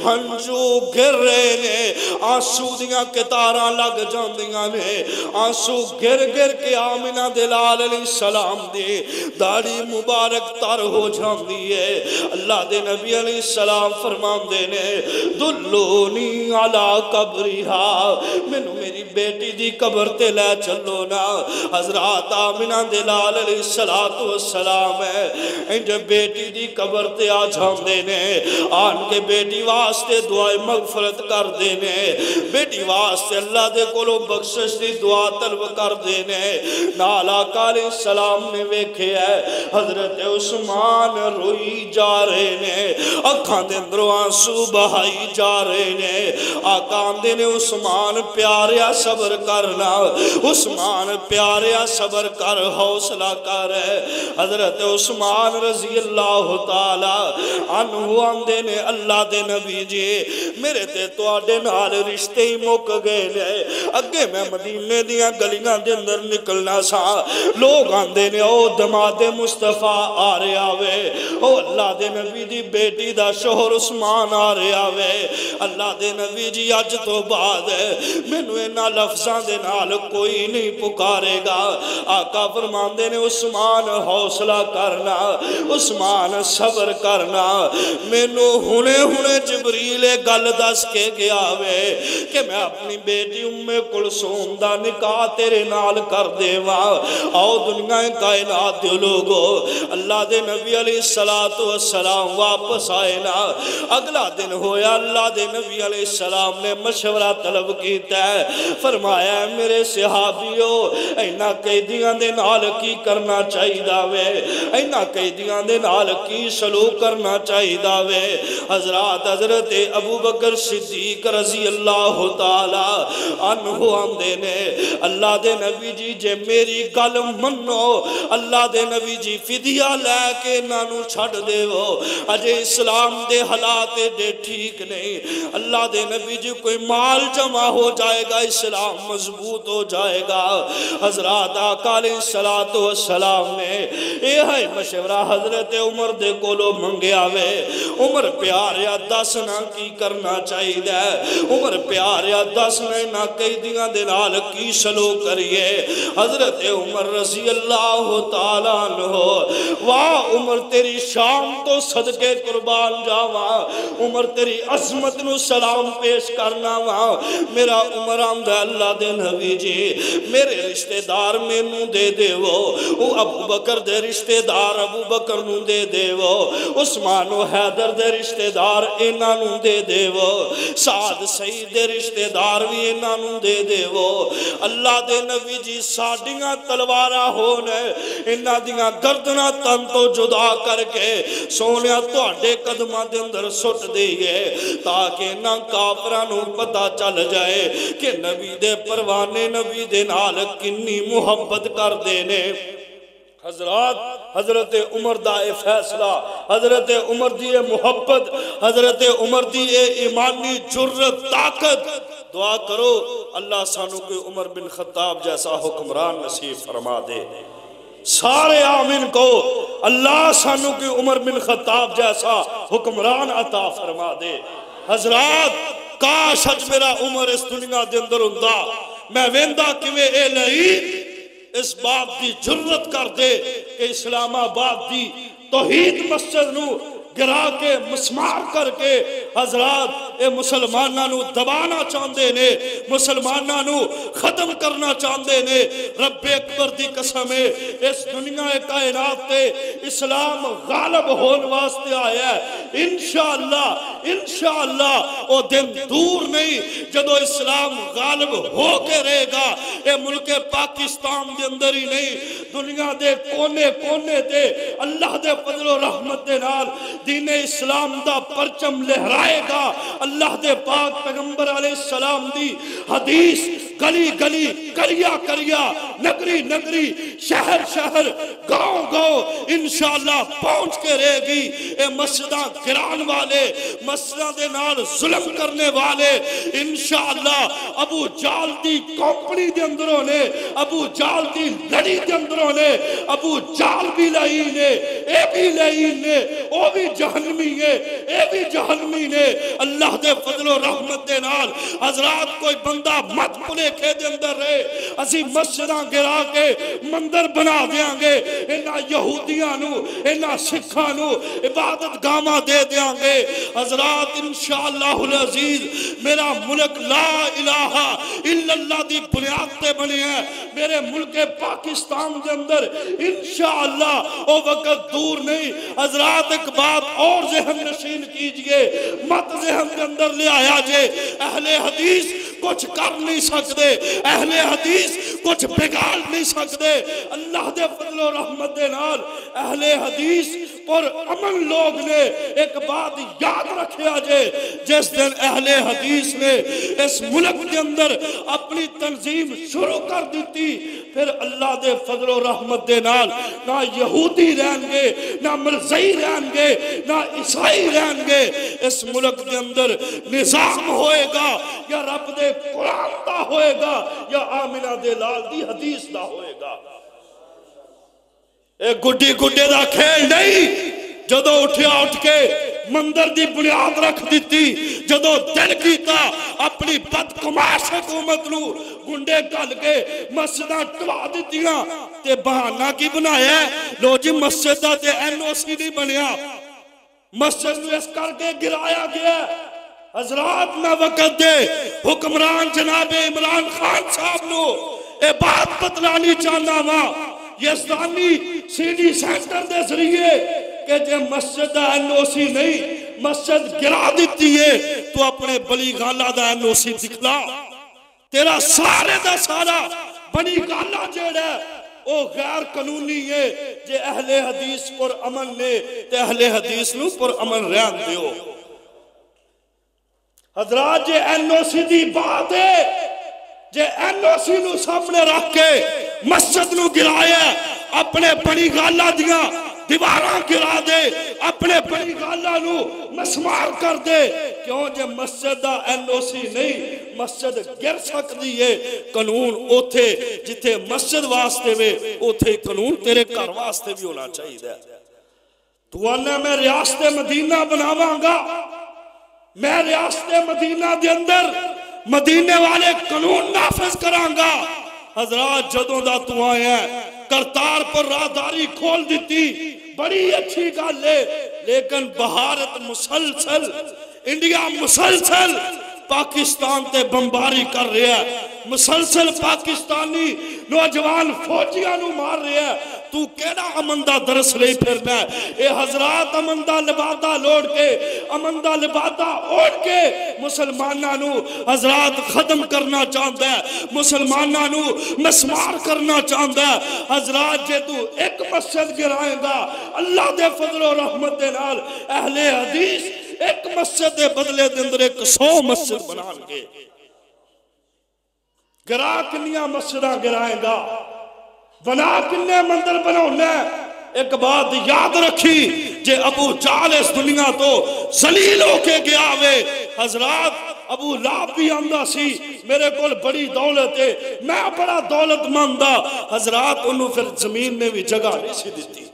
ہنجو گر رہے نے آنسو دیاں کتاراں لگ جاندیاں نے آنسو گر گر کے آمنہ دے لال علیہ السلام دے داڑھی مبارک تر ہو جاندی ہے اللہ دے نبی علیہ السلام فرمان دینے دلونی علی قبریہا منو میری بیٹی دی قبر تے لے چلو نا حضرات آمنہ دے لال علیہ السلام ہے انجھے بیٹی دی قبر تے آ جان دینے آن کے بیٹی واسطے دعائے مغفرت کر دینے بیٹی واسطے اللہ دے کولو بخشش دی دعا طلب کر دینے نالا علیہ السلام نے ویکھے ہے حضرت عثمان روئی جا رہے نے اکھاں دے اندروں آنسو بہائی جا رہے نے آقا آندے نے عثمان پیاریا صبر کرنا عثمان پیاریا صبر کر حوصلہ کر حضرت عثمان رضی اللہ تعالی عنہ آندے نے اللہ دے نبی جی میرے تے تو آڈے نال رشتے ہی موک گئے نے اگے میں مدینے دیاں گلیاں دے اندر نکلنا سا لوگ آندے نے او دماد مصطفیٰ آ رہے آوے او اللہ دے نبی دی بیٹی دا شوہر عثمان آ رہے آوے اللہ دے نبی جی اج تو بعد مینوں اینا لفظاں دے نال کوئی نہیں پکارے گا آقا فرمان دے نے عثمان حوصلہ کرنا عثمان صبر کرنا مینوں ہنے ہنے جبریل گل دس کے گیا وے کہ میں اپنی بیٹی ام کلثوم دا نکاح تیرے نال کر دے آؤ دنیا کائنات دے لوگو اللہ دے نبی علیہ السلام واپس آئے نا اگلا دن ہویا اللہ دے نبی علیہ السلام نے مشورہ طلب کیتا ہے فرمایا ہے میرے صحابیوں اینا قیدیاں دے نال کی کرنا چاہی داوے اینا قیدیاں دے نال کی سلوک کرنا چاہی داوے حضرت ابو بکر صدیق رضی اللہ تعالی عنہ آندے نے اللہ دے نبی جی جے میری گل منو اللہ دے نبی جی فدیہ لے کے نانو چھڑ دے وہ اجے اسلام دے حالات دے ٹھیک نہیں اللہ دے نبی جی کوئی مال جمع ہو جائے گا اسلام مضبوط ہو جائے گا حضرات آقا علیہ السلام نے اے ہے مشورہ حضرت عمر دے کولو منگے آوے عمر پیاریا دس نہ کی کرنا چاہی دے عمر پیاریا دس نہ قیدیاں دے نال کی سلوک کریے حضرت عمر رضی اللہ تعالیٰ عنہ واہ عمر تیری شام تو صدقے قربان جاواں عمر تیری عظمت نو سلام پیش کرنا واں میرا عمر آمدہ اللہ دے نبی جی میرے رشتہ دار میں نو دے دے وہ ابو بکر دے رشتہ دار ابو بکر نو دے دے وہ عثمان و حیدر دے رشتہ دار اینا نو دے دے وہ سعد سعید دے رشتہ دار بھی اینا نو دے دے وہ اللہ دے نبی جی ساڑیاں تلوارہ ہونے اینا دیاں گردنا تن تو جدا کر کے سونیا تو اڈے قدمہ دے اندر سٹ دیئے تاکہ نا کافرانو پتا چل جائے کہ نبی دے پروانے نبی دے نال کنی محبت کر دینے حضرت عمر دا فیصلہ حضرت عمر دی محبت حضرت عمر دی ایمانی جرت طاقت دعا کرو اللہ سانو کے عمر بن خطاب جیسا حکمران نصیب فرما دے سارے آمین کو اللہ سانو کے عمر بن خطاب جیسا حکمران عطا فرما دے حضرات کاش اج میرا عمر اس دنیا دے اندر ہوندا میں ویندا کیویں اے نہیں اس بات دی جرت کر دے کہ اسلام آباد دی توحید مسجد نو گرا کے مسمار کر کے حضرات اے مسلمانہ نو دبانا چاندے نے مسلمانہ نو ختم کرنا چاندے نے رب اکبر دی قسمیں اس دنیا کائنات تے اسلام غالب ہون واسطے آیا ہے انشاءاللہ او دن دور نہیں جدو اسلام غالب ہو کے رہے گا اے ملک پاکستان دے اندر ہی نہیں دنیا دے کونے کونے تے اللہ دے فضل و رحمت دے نال دین اسلام دا پرچم لہرائے گا اللہ دے پاک پیغمبر علیہ السلام دی حدیث گلی گلی کریا کریا نگری نگری شہر شہر گاؤں گاؤں انشاءاللہ پہنچ کے رہے گی۔ اے مسجداں گران والے، مسجداں دے نال ظلم کرنے والے انشاءاللہ ابو جال دی کمپنی دے اندروں نے، ابو جال دی لڑی دے اندروں نے، ابو جال بھی لعین نے، اے بھی لعین نے، او بھی جہنمی ہے، اے بھی جہنمی نے۔ اللہ دے فضل و رحمت دے نال حضرات کوئی بندہ مت پلیکھے دے اندر رہے، اسی مسجداں گرا کے مندر بنا دیاں گے، انہاں یہودیاں نو انہاں سکھاں نو عبادت گاواں دے دیاں گے۔ حضرات انشاءاللہ العزیز میرا ملک لا الہ الا اللہ دی بنیاد تے بنے ہیں۔ میرے ملک پاکستان دے اندر انشاءاللہ او وقت دور نہیں۔ حضرات ایک بات اور ذہن نشین کیجئے، مت ذہن کے اندر لے آیا جے اہل حدیث کچھ کر نہیں سکتے، اہل حدیث کچھ بگاڑ نہیں سکتے۔ اللہ دے فضل و رحمت دے نال اہل حدیث پر امن لوگ نے ایک بات یاد رکھیا جے، جس دن اہل حدیث نے اس ملک کے اندر اپنی تنظیم شروع کر دیتی، پھر اللہ دے فضل و رحمت دے نال نہ یہودی رہن گے، نہ مرزائی رہن گے، نہ عیسائی رہن گے۔ اس ملک کے اندر نظام ہوئے گا یا رب دے قرآن دا ہوئے گا یا آمنہ دے لال دی حدیث دا ہوئے گا۔ ایک گڈی گڈے دا کھیل نہیں، جدو اٹھیا اٹھ کے مندر دی بنیاد رکھ دیتی، جدو دل کیتا اپنی بدکماش حکومت نو گنڈے کل کے مسجدہ ٹوا دیتیاں، تے بہانہ کی بنایا ہے لو جی مسجدہ تے این او سی نہیں بنیا، مسجد نو اس کر کے گرایا گیا۔ حضرات میں وقت دے حکمران جناب عمران خان صاحب نو اے بات بتلانی چاہنا ماں، یزدانی سی ڈی سینٹر دے ذریعے کہ جے مسجد دا این او سی نہیں، مسجد گرا دیتی ہے تو اپنے بلی گالا دا این او سی دکھلا، تیرا سارے دا سارا بنی گالا جیڑا ہے او غیر قانونی ہے۔ جے اہل حدیث پر امن نے تے اہل حدیث نو پر امن رہن دیو۔ حضرات جے این او سی دی بات ہے، جے این او سی نو سامنے رکھ کے مسجد نو گرایا، اپنے بڑی گالا دیاں دیواراں گرا دے، اپنے بڑی گالا نو مسمار کر دے، کیوں جے مسجد دا این او سی نہیں، مسجد گر سکتی ہے۔ قانون اوتھے جتھے مسجد واسطے میں اوتھے قانون تیرے گھر واسطے بھی ہونا چاہیے۔ تو آنا میں ریاست مدینہ بناواں گا، میں ریاست مدینہ دے اندر مدینے والے قانون نافذ کراں گا۔ حضرات جدوں دا تو آئے ہیں کرتار پر راہداری کھول دیتی، بڑی اچھی گل ہے، لیکن بھارت مسلسل، انڈیا مسلسل پاکستان تے بمباری کر رہا ہے، مسلسل پاکستانی نوجوان فوجیاں نو مار رہا ہے، تو کیڑا امن دا درس لے پھرنا ہے؟ اے حضرات امن دا لبادہ لوڑ کے، امن دا لبادہ اوڑ کے مسلمانہ نو حضرات ختم کرنا چاہتا ہے، مسلمانہ نو مسمار کرنا چاہتا ہے۔ حضرات جے تو ایک مسجد گرائیں گا، اللہ دے فضل و رحمت دے نال اہل حدیث ایک مسجد دے بدلے دے اندر 100 مسجد بنان گے۔ گرا کنیاں مسجداں گرائیں گا، بنا کنے مندر بناؤنا ہے۔ ایک بات یاد رکھی، جے ابو جال اس دنیا تو ذلیل ہو کے گیا ہوئے، حضرات ابو لہب بھی آندہ سی میرے کول بڑی دولت ہے، میں بڑا دولت مندہ، حضرات انہوں پھر زمین میں بھی جگہ نہیں سی دیتی،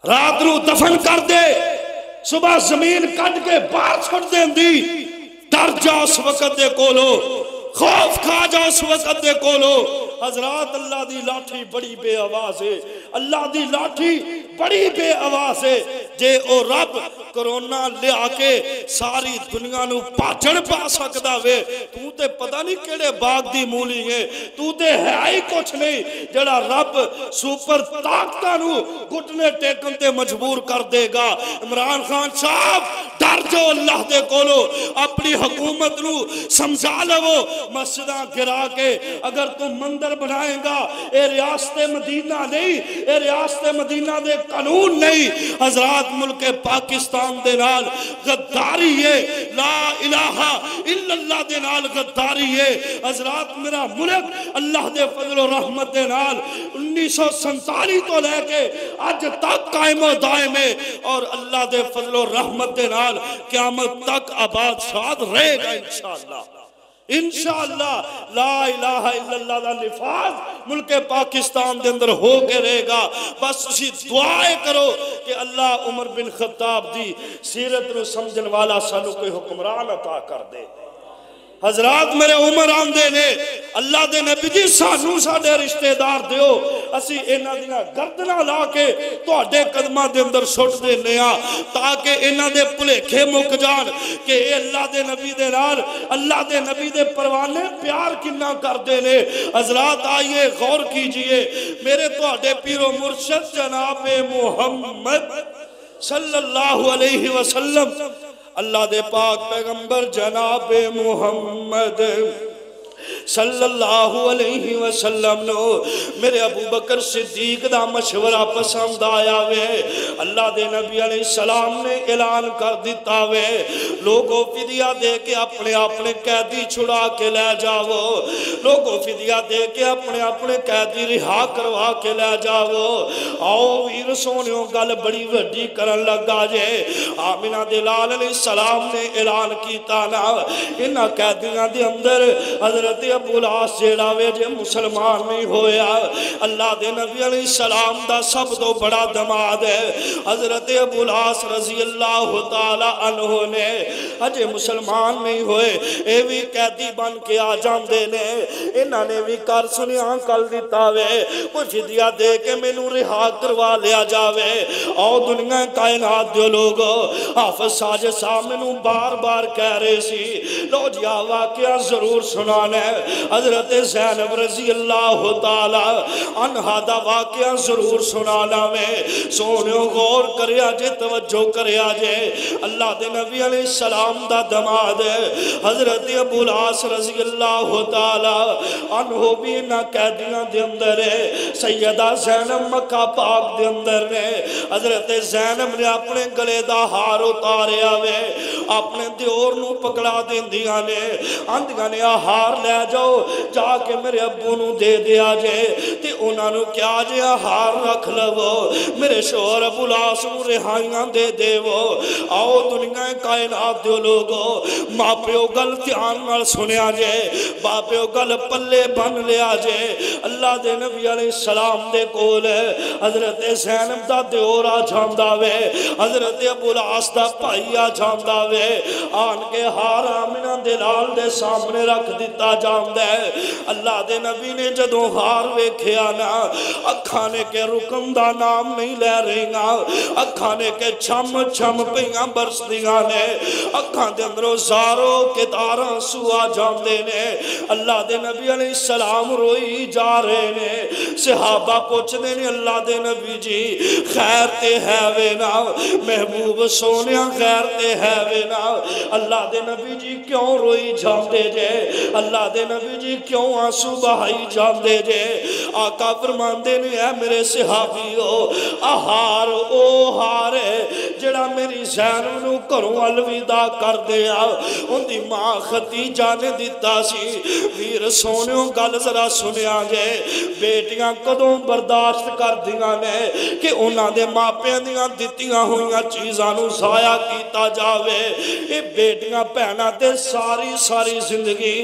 رات نو دفن کر دے، صبح زمین کٹ کے باہر چھوڑ دیں دی، ڈر جا اس وقت دے کولو، خوف کھا جا اس وقت دے کولو۔ حضرات اللہ دی لاٹھی بڑی بے آواز ہے، اللہ دی لاٹھی بڑی بے آواز ہے۔ جے او رب کرونا لے آکے ساری دنیا نو پاچڑ پا سکدا وے، تو تے پتہ نہیں کیڑے باغ دی مولی ہے، تو تے ہے ہی کچھ نہیں جڑا رب سوپر طاقتہ نو گھٹنے ٹیکن تے مجبور کر دے گا۔ عمران خان صاحب ڈر جو اللہ دے کولو اپنی حکومت نو سمجھا لو مسجدہ گرا کے اگر تم مندر بنائیں گا اے ریاست مدینہ نہیں اے ریاست مدینہ دے قانون نہیں حضرات ملک پاکستان دے نال غداری ہے لا الہ الا اللہ دے نال غداری ہے حضرات میرا ملک اللہ دے فضل و رحمت دے نال 1947 تو لے کے آج تک قائم و دائم ہے اور اللہ دے فضل و رحمت دے نال قیامت تک آباد شاد رہے گا انشاءاللہ انشاءاللہ لا الہ الا اللہ دا نفاذ ملک پاکستان دے اندر ہو کے رہے گا بس اسی دعائے کرو کہ اللہ عمر بن خطاب دی سیرت رو سمجھن والا سانو کوئی حکمران عطا کر دے حضرات میرے عمر آندے نے اللہ دے نبی جی سانو ساڑے رشتہ دار دیو اسی اینا دینا گردنا لا کے تو اڈے قدمہ دے اندر سٹ دے نیا تاکہ اینا دے پلے کھے مک جان کہ اے اللہ دے نبی دے نال اللہ دے نبی دے پروانے پیار کنہ کر دے نے حضرات آئیے غور کیجئے میرے تو اڈے پیر و مرشد جناب محمد صلی اللہ علیہ وسلم اللہ دے پاک پیغمبر جناب محمد صلی اللہ علیہ وسلم نو میرے ابو بکر صدیق دا مشورہ پسند آیا وے اللہ دے نبی علیہ السلام نے اعلان کر دیتا وے لوگوں فدیہ دے کے اپنے قیدی چھڑا کے لے جاؤ لوگوں فدیہ دے کے اپنے قیدی رہا کروا کے لے جاؤ آؤ ویر سونیوں گل بڑی وڈی کرن لگا جے آمینہ دلال علیہ السلام نے اعلان کیتا نا انہا قیدیاں دے اندر حضرت ابو العاص جیڑا وے جے مسلمان نہیں ہویا اللہ دے نبی علیہ السلام دا سب تو بڑا دماد ہے حضرت ابو العاص رضی اللہ تعالی عنہ نے اجے مسلمان نہیں ہوئے اے بھی قیدی بن کے آ جاندے نے انہاں نے بھی کر سنیاں کل دیتا وے کوئی فدیہ دے کے مینوں رہا کروا لیا جاوے او دنیا کائنات دیو لوگو حافظ ساجد صاحب مینوں بار بار کہہ رہے سی لو جی واقعہ ضرور سنانے حضرت زینب رضی اللہ تعالی عنہ دا واقعہ ضرور سنانا میں سونیوں غور کریا جے توجہ کریا جے اللہ دے نبی علیہ السلام دا دماد حضرت ابو العاص رضی اللہ تعالی عنہ بھی نہ قیدیاں دے اندر ہے سیدہ زینب مکہ پاک دے اندر نے حضرت زینب نے اپنے گلے دا ہار اتاریا وے اپنے دیور نو پکڑا دیندیاں نے آندیاں نے ہار لے جاؤ جا کے میرے ابو نو دے دیا جے تے انہاں نو کیا جے ہار رکھ لو میرے شوہر ابو العاص نو رہائیاں دے دے وہ آؤ دنیا کائنات دیو لوگو ماں پیو گل دھیان نال سنیا جے باپیو گل پلے بن لیا جے اللہ دے نبی علیہ السلام دے کول حضرت زینب دا دیور آ جاندا وے حضرت ابو العاص دا بھائی آ جاندا وے آن کے ہار آمنہ دلال دے سامنے رکھ دیتا جاندہ ہے اللہ دے نبی نے جدوں ہار ویکھیا نا اکھانے کے رکن دا نام نہیں لے رہی گا اکھانے کے چھم چھم پیاں برس دیاں نے اکھان دے اندروں زاروں کے داراں سوا جاندے نے اللہ دے نبی علیہ السلام روئی جا رہے نے صحابہ پوچھ دے نے اللہ دے نبی جی خیر تے ہے وے نا محبوب سونیاں خیر تے ہے وے نا اللہ دے نبی جی کیوں روئی جاندے جے اللہ دے نبی جی کیوں آنسو بہائی جاندے جے آقا فرماندے نے اے میرے صحابیو آہار او ہار ہے جڑا میری زینب نو کروں الوداع کر دیا ان دی ماں ختیجہ نے دیتا سی ویر سونیوں گل ذرا سنیا جے بیٹیاں کدوں برداشت کر دیاں نے کہ انہاں دے ماں پیاں دیاں دتیاں ہویاں چیزاں نو ضائع کیتا جاوے اے بیٹیاں پہنا دے ساری زندگی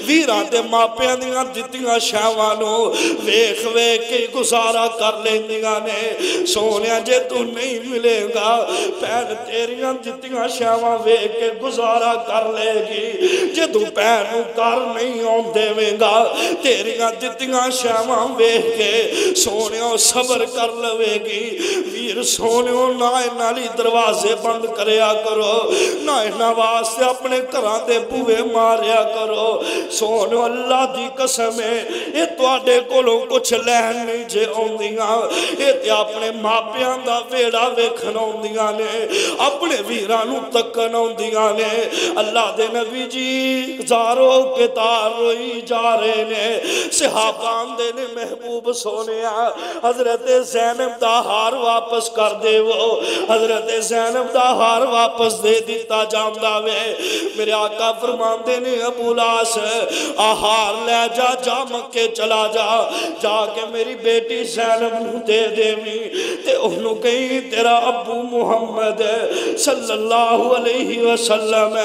ویران دے ماں پیاں دیاں دتیاں شاوانو ویخ ویخ کے گزارا کر لیندیاں نے سونیا جے تو نہیں ملے گا پہن تیریاں دتیاں شاوان ویخ کے گزارا کر لے گی جے تو پہنو کر نہیں ہوں دے گا تیریاں دتیاں شاوان ویخ کے سونیا صبر کر لوے گی ویر سونیا نائے نالی دروازے بند کریا کرو نائے نواز سے اپنے کران دے بوئے ماریا کرو سونیا اللہ دی قسم ہے یہ تواڈے کولوں کچھ لین نہیں جے آوندیاں یہ تے اپنے ماپیاں دا ویڑا ویکھن آوندیاں نے اپنے ویراں نوں تکن آوندیاں نے اللہ دے نبی جی ہزاروں کتار روئی جا رہے نے صحابان دے نے محبوب سونیا حضرت زینب دا ہار واپس کر دے وہ حضرت زینب دا ہار واپس دے دیتا جاندہ وے میرے آقا فرمان دے نے ابو لاس ہار لے جا جا مکے چلا جا جا کے میری بیٹی زینب نو دے دے می تے انہوں کہیں تیرا ابو محمد صلی اللہ علیہ وسلم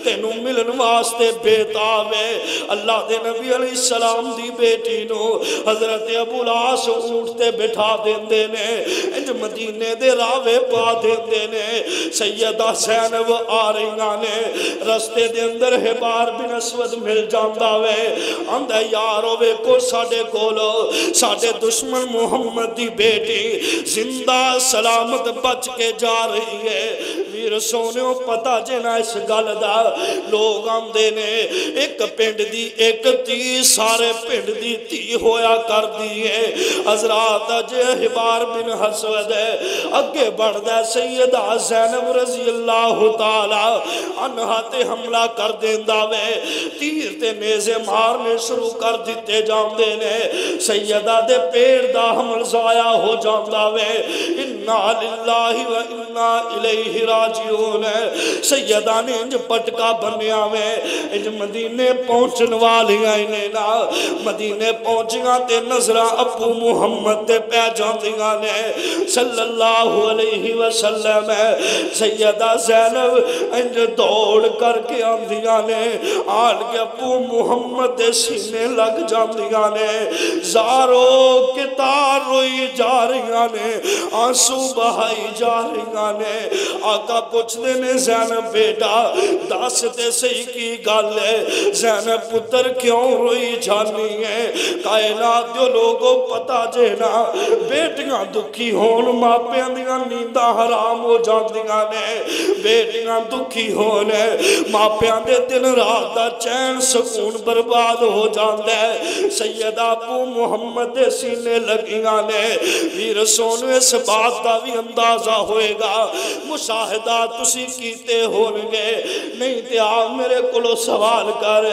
تینو ملن واسطے بیتاب ہے اللہ دے نبی علیہ السلام دی بیٹی نو حضرت ابو لاس اونٹتے بٹھا دیندے نے انج مدینے دے راوے پا دیندے نے سیدہ زینب آ رہیاں نے رستے دے اندر حبار بن اسود مل جاندہ وے اندہ یارو وے کو ساڑے کولو ساڑے دشمن محمد دی بیٹی زندہ سلامت بچ کے جا رہی ہے ویر سونیوں پتا جنا اس گل دا لوگ آمدے نے ایک پنڈ دی ایک تی سارے پنڈ دی تی ہویا کر دی ہے حضرات اجے حبار بن حسود ہے اگے بڑھ دے سیدہ زینب رضی اللہ تعالی عنہ تے حملہ کر دیندہ وے تیر تے نیزے مارنے شروع کر دیتے جاندے نے سیدہ دے پیڑ دا حمل ضائع ہو جاندہ وے انا للہ و انا الیہ راجعون سیدہ نے انج پٹکا بنیا وے انج مدینے پہنچن والی آئینے نا مدینے پہنچیاں تے نظرہ ابو محمد تے پہ جاندیاں نے صلی اللہ علیہ وسلم سیدہ زینب انج دوڑ کر کے آندیاں نے آن کے ابو محمد دے سینے لگ جاندیاں نے زارو کتار روئی جا رہیاں نے آنسو بہائی جا رہیاں نے آقا پوچھ دینے زینب بیٹا داستے سے ہی کی گل ہے زینب پتر کیوں روئی جانی ہے کائنات جو لوگوں پتا جینا بیٹیاں دکھی ہون ماپیاں دیاں نیندہ حرام ہو جاندیاں نے بیٹیاں دکھی ہونے ماپیاں دے دن رات دا چین سکون برباد ہو جاندے سیدہ ابو محمد دے سینے لگیاں نے ویر سونو اس بات دا بھی اندازہ ہوئے گا مشاہدہ تسی کیتے ہونگے نہیں تے آپ میرے کلو سوال کر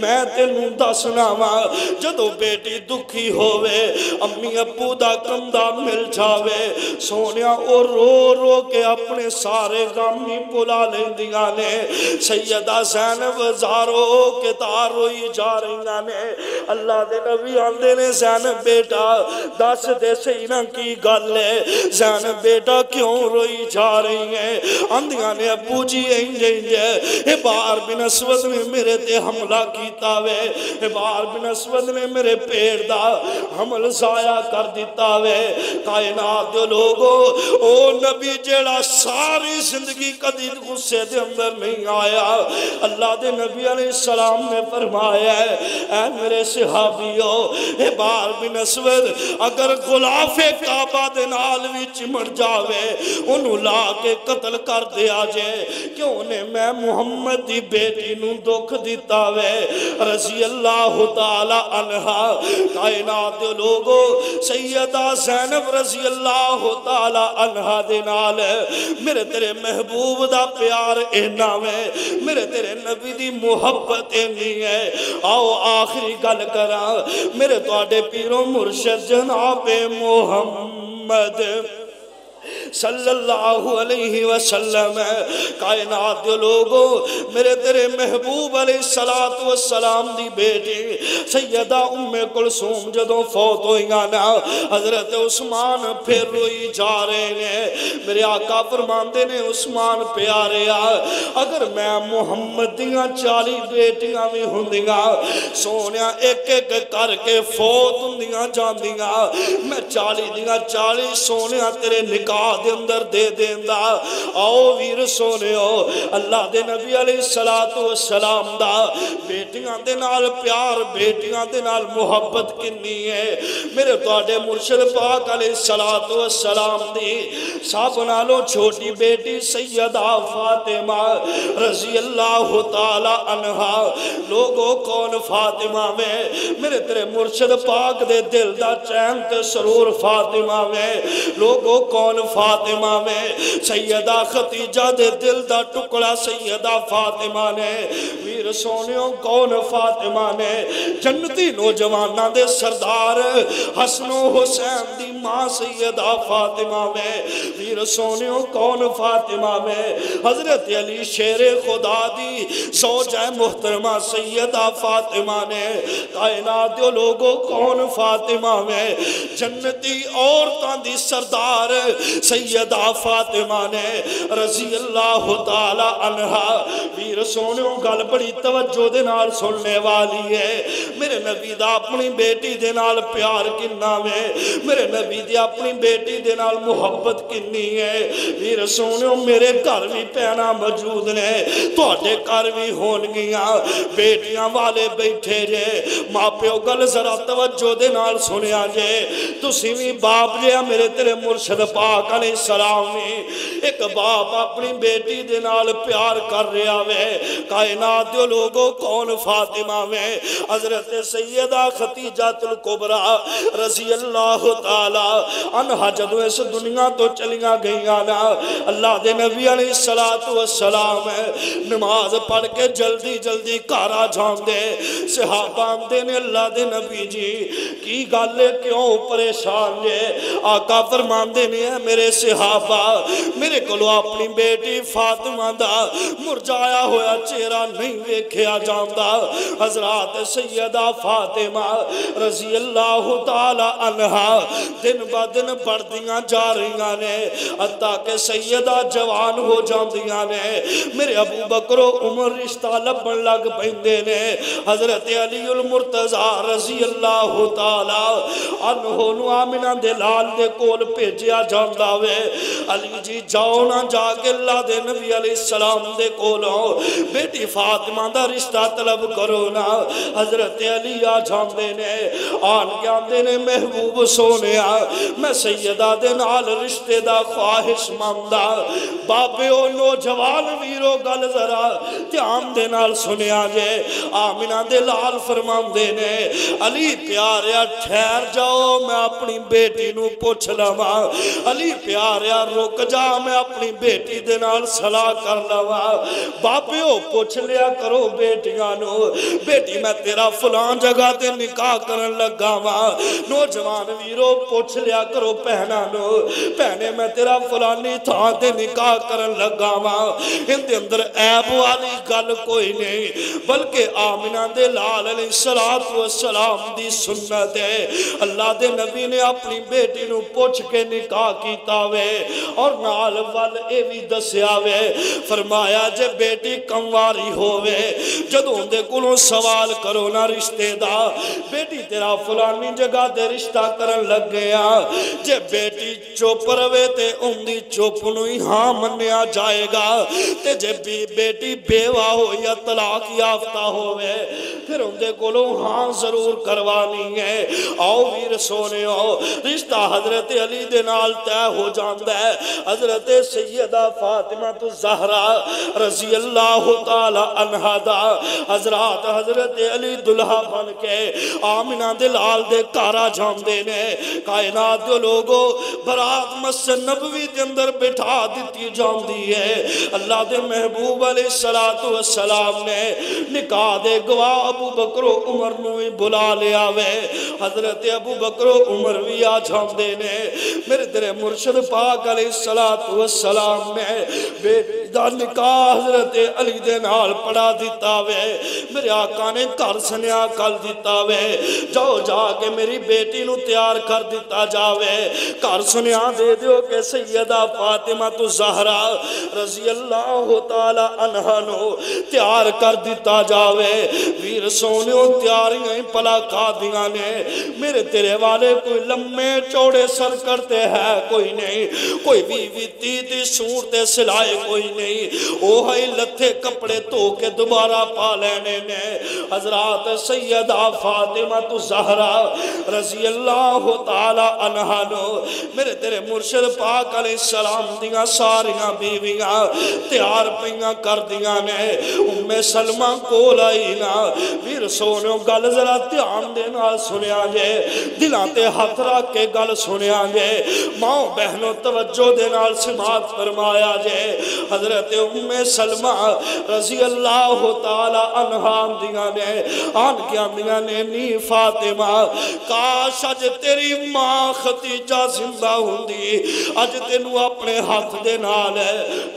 میں تینوں دسنا ماں جدو بیٹی دکھی ہوئے امی ابو دا کندہ مل جاوے سونیا اور رو رو کے اپنے سارے غمی پلا لیندیاں نے سیدہ زینب زارو کے تار روئی جا رہیاں نے اللہ دے نبی آندے نے زینب بیٹا دس دے سینہ کی گل ہے زینب بیٹا کیوں روئی جا رہی ہیں آندیاں نے ابو جی انجے حبار بن اسود نے میرے تے حملہ کیتا وے حبار بن اسود نے میرے پیڑ دا حمل ضائع کر دیتا وے کائنات جو لوگوں او نبی جیڑا ساری زندگی قدی غصے دے اندر نہیں آیا اللہ دے نبی علیہ السلام نے فرمایا ہے اے میرے صحابیوں حبار بن اسود اگر غلاف کعبہ دے نال وی چمٹ جاوے انہوں لا کے قتل کر دیا جائے کیوں نے میں محمد دی بیٹی نوں دکھ دیتا وے رضی اللہ تعالی عنہ کائنات لوگوں سیدہ زینب رضی اللہ تعالی عنہ دے نال میرے تیرے محبوب دا پیار اینا میں میرے تیرے نبی دی محبت اینی ہے آؤ آخری گل کرا میرے توڑے پیروں مرشد جناب محمد صلی اللہ علیہ وسلم کائنات جو لوگوں میرے تیرے محبوب علیہ السلام دی بیٹی سیدہ ام کلثوم جدوں فوت ہوئیاں نا حضرت عثمان پھر روئی جا رہے ہیں میرے آقا فرماندے نے عثمان پیارے اگر میں محمد دیاں 40 بیٹیاں بھی ہوندیاں سونیا ایک ایک کر کے فوت ہوندیاں جاندیاں میں 40 دیاں 40 سونیا تیرے نکاح دے اندر دے دیندا آؤ ویر سونے ہو اللہ دے نبی علیہ السلام دا بیٹیاں دے نال پیار بیٹیاں دے نال محبت کنی ہے میرے تواڈے مرشد پاک علیہ السلام دی سب نالوں چھوٹی بیٹی سیدہ فاطمہ رضی اللہ تعالی عنہا لوگوں کون فاطمہ میں میرے تیرے مرشد پاک دے دل دا چین تے سرور فاطمہ میں لوگوں کون فاطمہ میں سیدہ خدیجہ دے دل دا ٹکڑا سیدہ فاطمہ نے ویر سونیوں کون فاطمہ نے جنتی نوجوانہ دے سردار حسن و حسین دی ماں سیدہ فاطمہ میں ویر سونیوں کون فاطمہ میں حضرت علی شیر خدا دی زوجہ محترمہ سیدہ فاطمہ نے کائنات دے لوگوں کون فاطمہ میں جنتی عورتاں دی سردار سیدہ فاطمہ نے رضی اللہ تعالی عنہا ویر سونیوں گل بڑی توجہ دے نال سننے والی ہے میرے نبی دا اپنی بیٹی دے نال پیار کننا میں میرے نبی دی اپنی بیٹی دے نال محبت کنی ہے ویر سونیوں میرے گھر بھی پینا موجود نے تواڈے گھر بھی ہون گیاں بیٹیاں والے بیٹھے جے ماں پیو گل ذرا توجہ دے نال سنیا جے تسی بھی باپ جے میرے تیرے مرشد پاک علیہ السلام نے ایک باپ اپنی بیٹی دے نال پیار کر رہا وے کائنات دے لوگوں کون فاطمہ میں حضرت سیدہ خدیجہ الکبریٰ رضی اللہ تعالی عنہا جدو اس دنیا تو چلیاں گئیاں نا اللہ دے نبی علیہ السلام نماز پڑھ کے جلدی جلدی کارا جان دے صحابان دے نے اللہ دے نبی جی کی گالے کیوں پریشان جے آقا فرمان دے نے میرے صحابہ میرے کلو اپنی بیٹی فاطمہ دا مرجایا ہویا چہرہ نہیں ویکھیا جاندا حضرات سیدہ فاطمہ رضی اللہ تعالی عنہا دن با دن بڑھدیاں جا رہیاں نے حتیٰ کہ سیدہ جوان ہو جاندیاں نے میرے ابو بکر و عمر رشتہ لبن لگ پہندے نے حضرت علی المرتضی رضی اللہ تعالی عنہ نو آمنہ دے لال دے کول بھیجیا جاندا وے علی جی جاؤ نہ جا کے اللہ دے نبی علیہ السلام دے کولوں بیٹی فاطمہ دا رشتہ طلب کرو نا حضرت علی آ جاندے نے آن کے آندے نے محبوب سونیا میں سیدہ دے نال رشتے دا خواہش ماندا بابے او نوجوان ویرو گل ذرا دھیان دے نال سنیا جے آمنہ دے لال فرمان دے نے علی پیاریا ٹھہر جاؤ میں اپنی بیٹی نو پوچھ لوا علی پیاریا رک جا میں اپنی بیٹی دے نال صلاح کر لوا باپیو پوچھ لیا کرو بیٹیاں نو بیٹی میں تیرا فلان جگہ تے نکاح کرن لگا وا نوجوان ویرو پوچھ لیا کرو پہنا نو پہنے میں تیرا فلانی تھا تے نکاح کرن لگا وا ان دے اندر عیب والی گل کوئی نہیں بلکہ آمنہ دے لال علیہ السلام دی سنت ہے اللہ دے نبی نے اپنی بیٹی نو پوچھ کے نکاح کیتا وے اور نال وال اے بھی دسیا وے فرمایا جے بیٹی کمواری ہووے جدوں دے کولوں سوال کرو نا رشتے دا بیٹی تیرا فلانی جگہ دے رشتہ کرن لگ گیا جے بیٹی چوپ روے تے اندی چوپ نوی ہاں منیا جائے گا تے جے بیٹی بیوہ ہو یا طلاق یافتہ ہووے پھر اندے کولوں ہاں ضرور کروانی ہے آؤ ویر سونے ہو رشتہ حضرت علی دے نال طے ہو جاندہ ہے حضرت سیدہ فاطمہ الزہرا رضی اللہ تعالی عنہا دا حضرات حضرت علی دلہا بن کے آمنہ دلال دے کارا جاندے نے کائنات دے لوگوں برات مسجد نبوی دے اندر بٹھا دیتی جاندی ہے اللہ دے محبوب علیہ السلام نے نکاح دے گواہ ابو بکر و عمر نوی بلا لیا وے حضرت ابو بکر و عمر بھی آ جاندے نے میرے تیرے مرشد پاک علیہ السلام نے دا نکاح حضرت علی دے نال پڑھا دیتا وے میرے آقا نے گھر سنیا کل دیتا وے جاؤ جا کے میری بیٹی نو تیار کر دیتا جاوے گھر سنیا دے دیو کہ سیدہ فاطمہ تو زہرا رضی اللہ تعالی عنہ نو تیار کر دیتا جاوے ویر سونیوں تیاریاں پلا کھا دیاں نے میرے تیرے والے کوئی لمبے چوڑے سر کرتے ہیں کوئی نہیں کوئی بیوی تیتی سورتے سلائے کوئی نہیں او ہی لتھے کپڑے تو کے دوبارہ پا لینے نے حضرات سیدہ فاطمہ تو زہرا رضی اللہ تعالی عنہ نو میرے تیرے مرشد پاک علیہ السلام دیاں ساریاں بیویاں تیار پہیاں کر دیاں نے ام سلمہ کو لائینا ویر سونیوں گل ذرا دھیان دینا سنیا جے دلان تے ہاتھ رکھ کے گل سنیا جے ماں بہنوں توجہ دینا سماعت فرمایا جے حضرت ام سلمہ رضی اللہ تعالی عنہ دیاں نے آن کیا دیاں نے نی فاطمہ کاش اج تیری ماں ختیجہ زندہ ہوندی اج تینو اپنے ہاتھ دے نال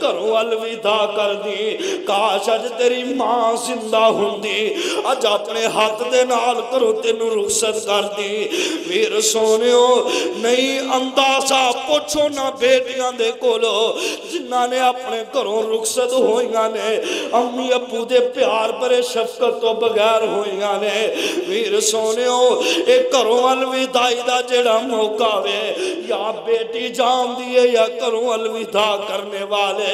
کرو الوداع کر دی کاش اج تیری ماں زندہ ہوندی اج اپنے ہاتھ دے نال کرو تینو رخصت کر دی ویر سونیو نہیں اندازہ پوچھو نہ بیٹیاں دے کولو جنہاں نے اپنے گھروں رخصت ہوئیاں نے امی ابو دے پیار برے شفقت تو بغیر ہوئیاں نے ویر سونیو ایک گھروں الوداعی دا جڑا موقع وے یا بیٹی جان دیے یا گھروں الوداع کرنے والے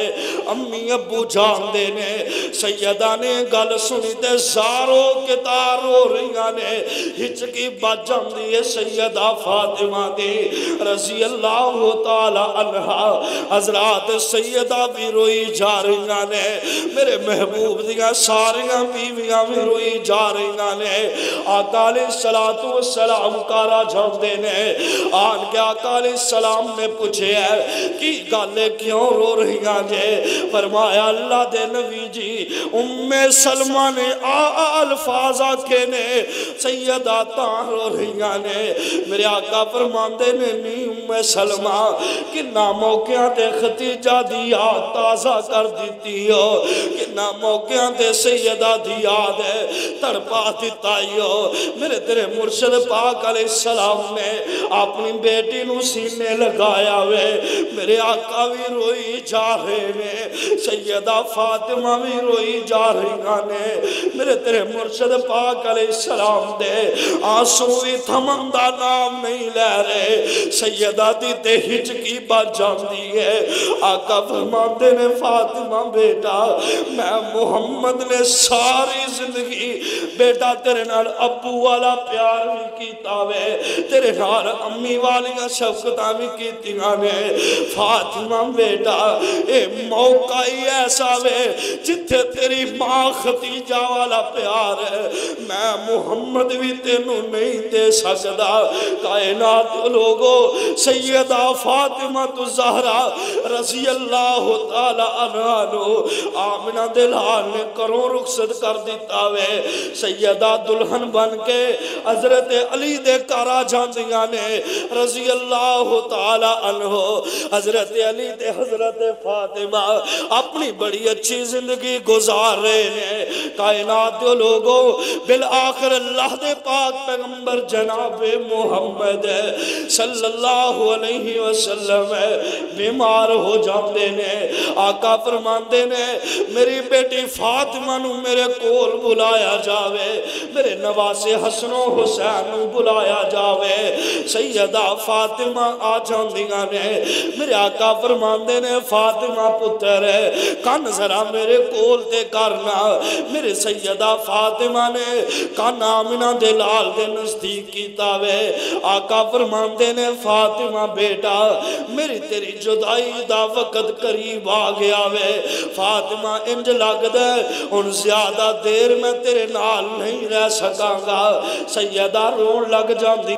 امی ابو جان دے نے سیدہ نے گل سنی تے زارو کتار ہو رہیاں نے ہچکی بچ جان دیے سیدہ فاطمہ دی رضی اللہ تعالی عنہ حضرات سیدہ بھی روئی جا رہیاں نے میرے محبوب دیا ساریاں بیویاں بھی روئی جا رہیاں نے آقا علیہ السلام کارا جان دے نے آن کے آقا علیہ السلام نے پوچھے ہے کہ گالے کیوں رو رہیاں جے فرمایا اللہ دے نبی جی ام سلمہ نے الفاظ آکے نے سیدہ تاں رو رہیاں نے میرے آقا فرمان دے نے نی ام سلمہ کنا موقعہ تے ختیجہ دیا تازہ کر دیتی ہو کنا موقعہ تے سیدہ دیا دے تڑپا دیتا ہو میرے تیرے مرشد پاک علیہ السلام نے اپنی بیٹی نو سینے لگایا ہوئے میرے آقا بھی روئی جا رہے نے سیدہ فاطمہ بھی روئی جا رہی نے میرے تیرے مرشد پاک علیہ السلام دے آنسو بھی تھمندہ نام نہیں لے رہے سیدہ دی تے ہچکی بچ جاندی ہے آقا فرماندے نے فاطمہ بیٹا میں محمد نے ساری زندگی بیٹا تیرے نال ابو والا پیار بھی کیتا وے تیرے نال امی والیاں شفقتاں بھی کیتیاں نے فاطمہ بیٹا اے موقع ہی ایسا وے جتھے تیری ماں ختیجہ والا پیار ہے میں محمد بھی تینوں نہیں دے سکتا کائنات لوگو سیدہ فاطمہ تو زہرا رضی اللہ تعالی عنہ آمنہ دلال نے کروں رخصت کر دیتا وے سیدہ دلہن بن کے حضرت علی دے کارا جاندیاں نے رضی اللہ تعالی عنہ حضرت علی دے حضرت فاطمہ اپنی بڑی اچھی زندگی گزار رہے ہیں کائنات دے لوگوں بالآخر اللہ دے پاک پیغمبر جناب محمد صلی اللہ علیہ وسلم بیمار ہو جاندے نے آقا فرماندے نے میری بیٹی فاطمہ نو میرے کول بلایا جاوے میرے نواسے حسن و حسین نو بلایا جاوے سیدہ فاطمہ آ جاندیاں نے میرے آقا فرماندے نے فاطمہ پتر ہے کان ذرا میرے کول تے کرنا میرے سیدہ فاطمہ نے کان آمنہ دلال دے نزدیک کیتا وے آقا فرماندے نے فاطمہ بیٹا میری تیری جدائی دا وقت قریب آ گیا وے فاطمہ انج لگ دے ان زیادہ دیر میں تیرے نال نہیں رہ سکاں گا سیدہ رون لگ جاندی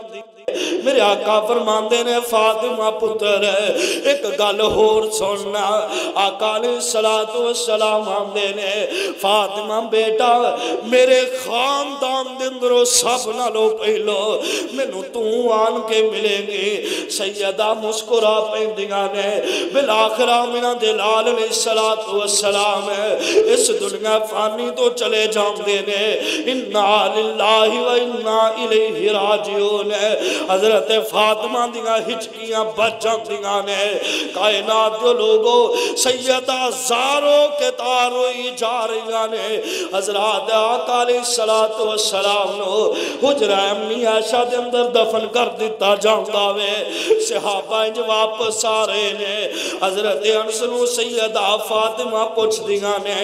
میرے آقا فرماندے نے فاطمہ پتر ایک گل ہور سننا آقا علیہ السلام آندے نے فاطمہ بیٹا میرے خاندان دندرو سب نالو پہلو مینو تو آن کے ملے گی سیدہ مسکرا پہندیاں نے بالآخر آمینہ دلال علیہ السلام اس دنیا فانی تو چلے جاندے نے انا للہ و انا الیہ راجعون حضرت فاطمہ دیاں ہچکیاں بچ جاندیاں نے کائنات جو لوگوں سیدہ زارو کے تاروئی جا رہیاں نے حضرات آقا علیہ السلام نو حجرہ امی عائشہ دے اندر دفن کر دیتا جاندہ وے صحابہ انج واپس آ رہے نے حضرت انس نو سیدہ فاطمہ پوچھ دیاں نے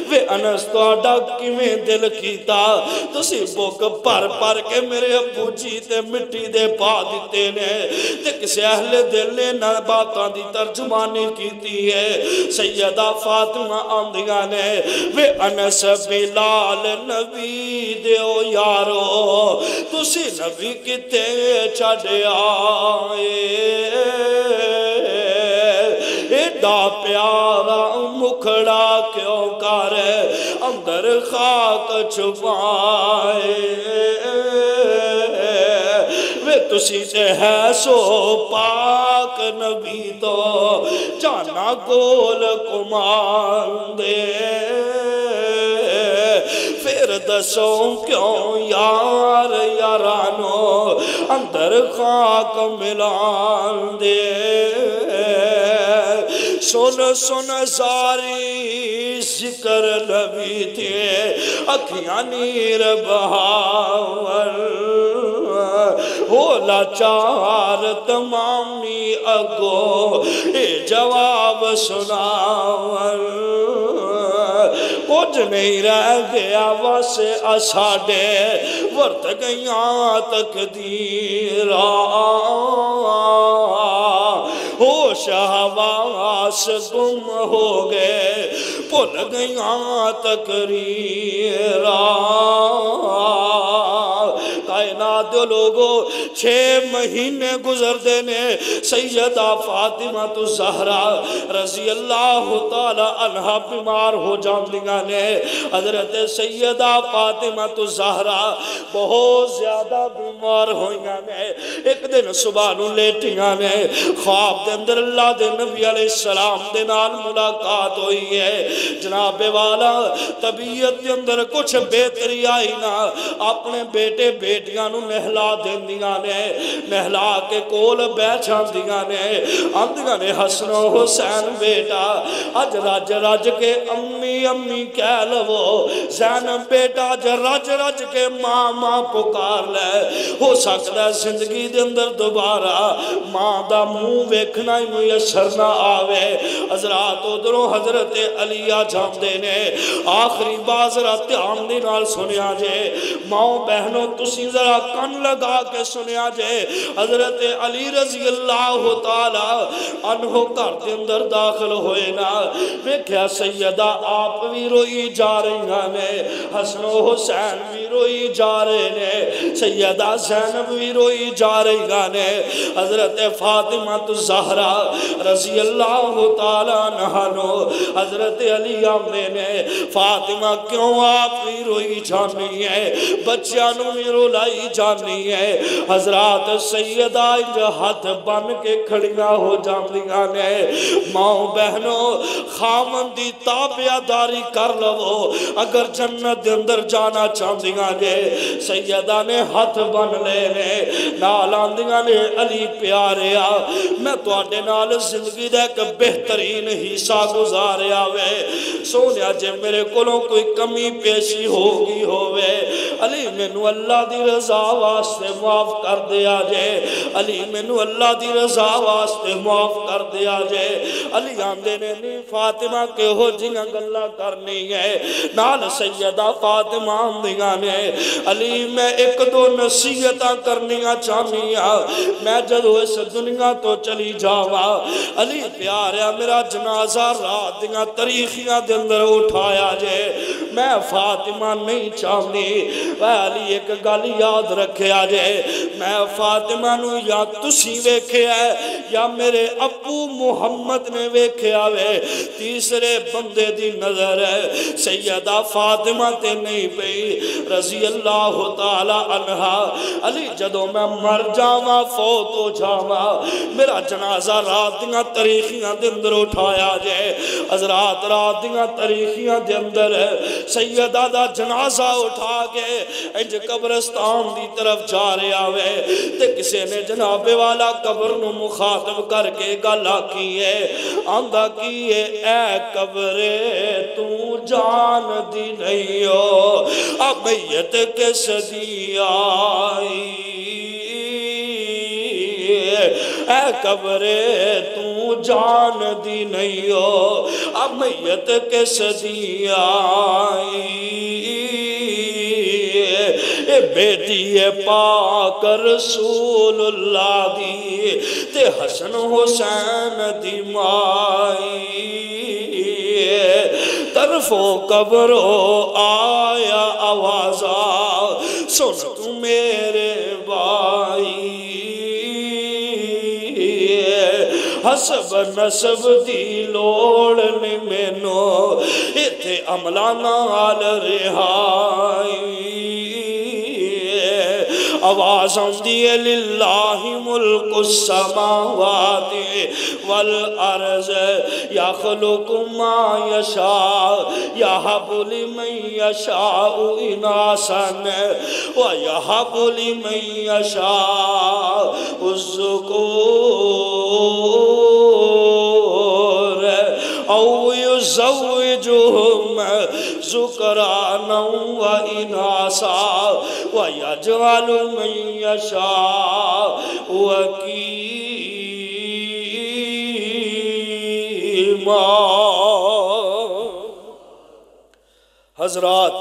وے انس تو آڈا کیویں دل کیتا تسی بک پر پر کے میرے ابو جی تے مٹی دے پا دیتے نے تے کسے اہل دل نے نہ باتاں دی ترجمانی کیتی ہے سیدہ فاطمہ آندیاں نے وے انس بلال نبی دیو یارو تسی نبی کتے چڑے آئے ایڈا پیارا مکھڑا کیوں کر اندر خاک چھپائے وے تسی سے ہے سو پاک نبی تو جانا گول کمان دے پھر دسوں کیوں یار یارانو اندر خاک ملان دے سن سن زاری ذکر نبی تھے اکھیاں نیر بہاور ہو لاچار تمامی اگو اے جواب سناور کچھ نہیں رہ گیا واسے اساڑے ورت گئیاں تقدیرہ ہوش حواس گم ہو گئے بھول گئیاں تقریرہ کائنات لوگوں 6 مہینے گزر دینے سیدہ فاطمہ زہرا رضی اللہ تعالی عنہ بیمار ہو جاندیاں نے حضرت سیدہ فاطمہ زہرا بہت زیادہ بیمار ہوئیاں نے ایک دن صبح نو لیٹیاں نے خواب دے اندر اللہ دے نبی علیہ السلام دے نال ملاقات ہوئی ہے جناب والا طبیعت دے اندر کچھ بہتری آئی نا اپنے بیٹے بیٹیاں نو نہلا دیندیاں نے نہلا کے کول بیٹھاں دیاں نے آندیاں نے حسن و حسین بیٹا اج رج رج کے امی امی کہہ لو زینب بیٹا اج رج رج کے ماں ماں پکار لے ہو سکتا ہے زندگی دے اندر دوبارہ ماں دا منہ ویکھنا ہی میسر نہ آوے حضرات ادھروں حضرت علی آ جاندے نے آخری بازرہ دھیان دی نال سنیا جے ماں بہنوں تسی ذرا کن لگا کے سنیا جے حضرت علی رضی اللہ تعالی عنہ گھر دے اندر داخل ہوئے نا ویکھیا سیدہ آپ بھی روئی جا رہی نے حسن و حسین بھی روئی جا رہے نے سیدہ زینب بھی روئی جا رہی نے حضرت فاطمہ زہرا رضی اللہ تعالی عنہ حضرت علی آمدے نے فاطمہ کیوں آپ بھی روئی جانی ہے بچیانوں میں رولائی جانی ہے حضرات سیدہ انج ہاتھ بن کے کھڑیاں ہو جاندیاں نے ماں بہنوں خامندی تابعداری کر لو اگر جنت دے اندر جانا چاندیاں نے سیدہ نے ہاتھ بن لے نے نال آندیاں نے علی پیاریا میں تو آڈے نال زندگی دے کہ بہترین حصہ گزاریا وے سونیا جے میرے کولوں کوئی کمی پیشی ہوگی ہوئے علی مینو اللہ دی رضا واسطے معاف کر دیا جے علی مینو اللہ دی رضا واسطے معاف کر دیا جے علی آندے نے نہیں فاطمہ کے ہو جنگا گلہ کرنی ہے نال سیدہ فاطمہ آندیاں نے علی میں ایک دو نصیحتاں کرنیاں چاہنیاں میں جدو اس دنیا تو چلی جاوا علی پیاریا میرا جنازہ رات دیاں تاریخیاں دے اندر اٹھایا جے میں فاطمہ نہیں چاہنی اے علی ایک گل یاد رکھے آجے میں فاطمہ نو یا تسی ویکھے ہے یا میرے ابو محمد نے ویکھے آوے تیسرے بندے دی نظر ہے سیدہ فاطمہ تے نہیں پئی رضی اللہ تعالی عنہ علی جدو میں مر جاواں فوت ہو جاواں میرا جنازہ رات دیاں تاریخیاں دے اندر اٹھایا جائے حضرات رات دیاں تاریخیاں دے اندر سیدہ دا جنازہ اٹھا کے انج قبرستان دی طرف جا رہے آوے تے کسے نے جناب والا قبر نو مخاطب کر کے گالا کیے آندھا کیے اے قبرے تو جان دی نہیں ہو اب میت کس دی آئی اے قبرے تو جان دی نہیں ہو اب میت کس دی آئی اے بیٹی پاک رسول اللہ دی تے حسن حسین دی مائی طرفو قبرو آیا آوازہ سن تو میرے بائی حسب نسب دی لوڑنے میں نو ایتھے عملہ نال رہائی آواز آندی ہے للہ ملک السماوات والارض یخلق ما یشاء یہب لمن یشاء اناسا ویہب لمن یشاء الذکور او یزوجہم ذکرانا و اناسا ویجعل من یشاء وکیما حضرات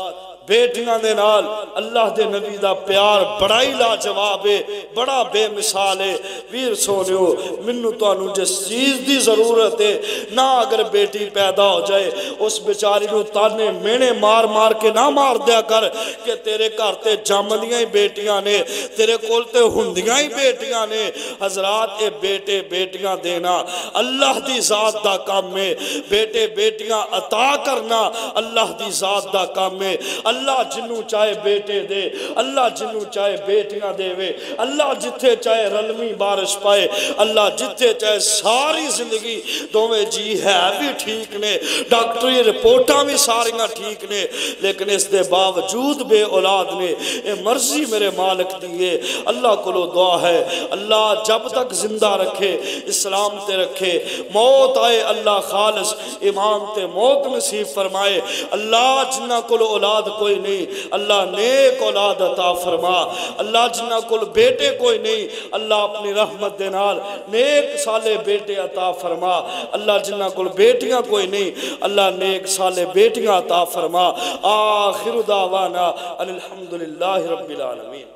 بیٹیاں دے نال اللہ دے نبی دا پیار بڑا ہی لاجواب ہے بڑا بے مثال ہے ویر سونیو منو تو انو جس چیز دی ضرورت ہے نہ اگر بیٹی پیدا ہو جائے اس بیچاری نو تانے مینے مار مار کے نہ مار دیا کر کہ تیرے کرتے جامدیاں ہی بیٹیاں نے تیرے کولتے ہندیاں ہی بیٹیاں نے حضرات اے بیٹے بیٹیاں دینا اللہ دی ذات دا کام میں بیٹے بیٹیاں عطا کرنا اللہ دی ذات دا کام میں اللہ جنوں چاہے بیٹے دے اللہ جنوں چاہے بیٹیاں دے وے اللہ جتھے چاہے رلمی بارش پائے اللہ جتھے چاہے ساری زندگی دوویں جی ہے بھی ٹھیک نے ڈاکٹری رپورٹاں بھی ساریاں ٹھیک نے لیکن اس دے باوجود بے اولاد نے اے مرضی میرے مالک دیئے اللہ کو لو دعا ہے اللہ جب تک زندہ رکھے اسلام تے رکھے موت آئے اللہ خالص ایمان تے موت نصیب فرمائے اللہ جنہ کو لو اولاد کوئی نہیں اللہ نیک اولاد عطا فرما اللہ جنہ کل بیٹے کوئی نہیں اللہ اپنی رحمت دے نال نیک سالے بیٹے عطا فرما اللہ جنہ کل بیٹیاں کوئی نہیں اللہ نیک سالے بیٹیاں عطا فرما آخر دعوانا الحمدللہ رب العالمین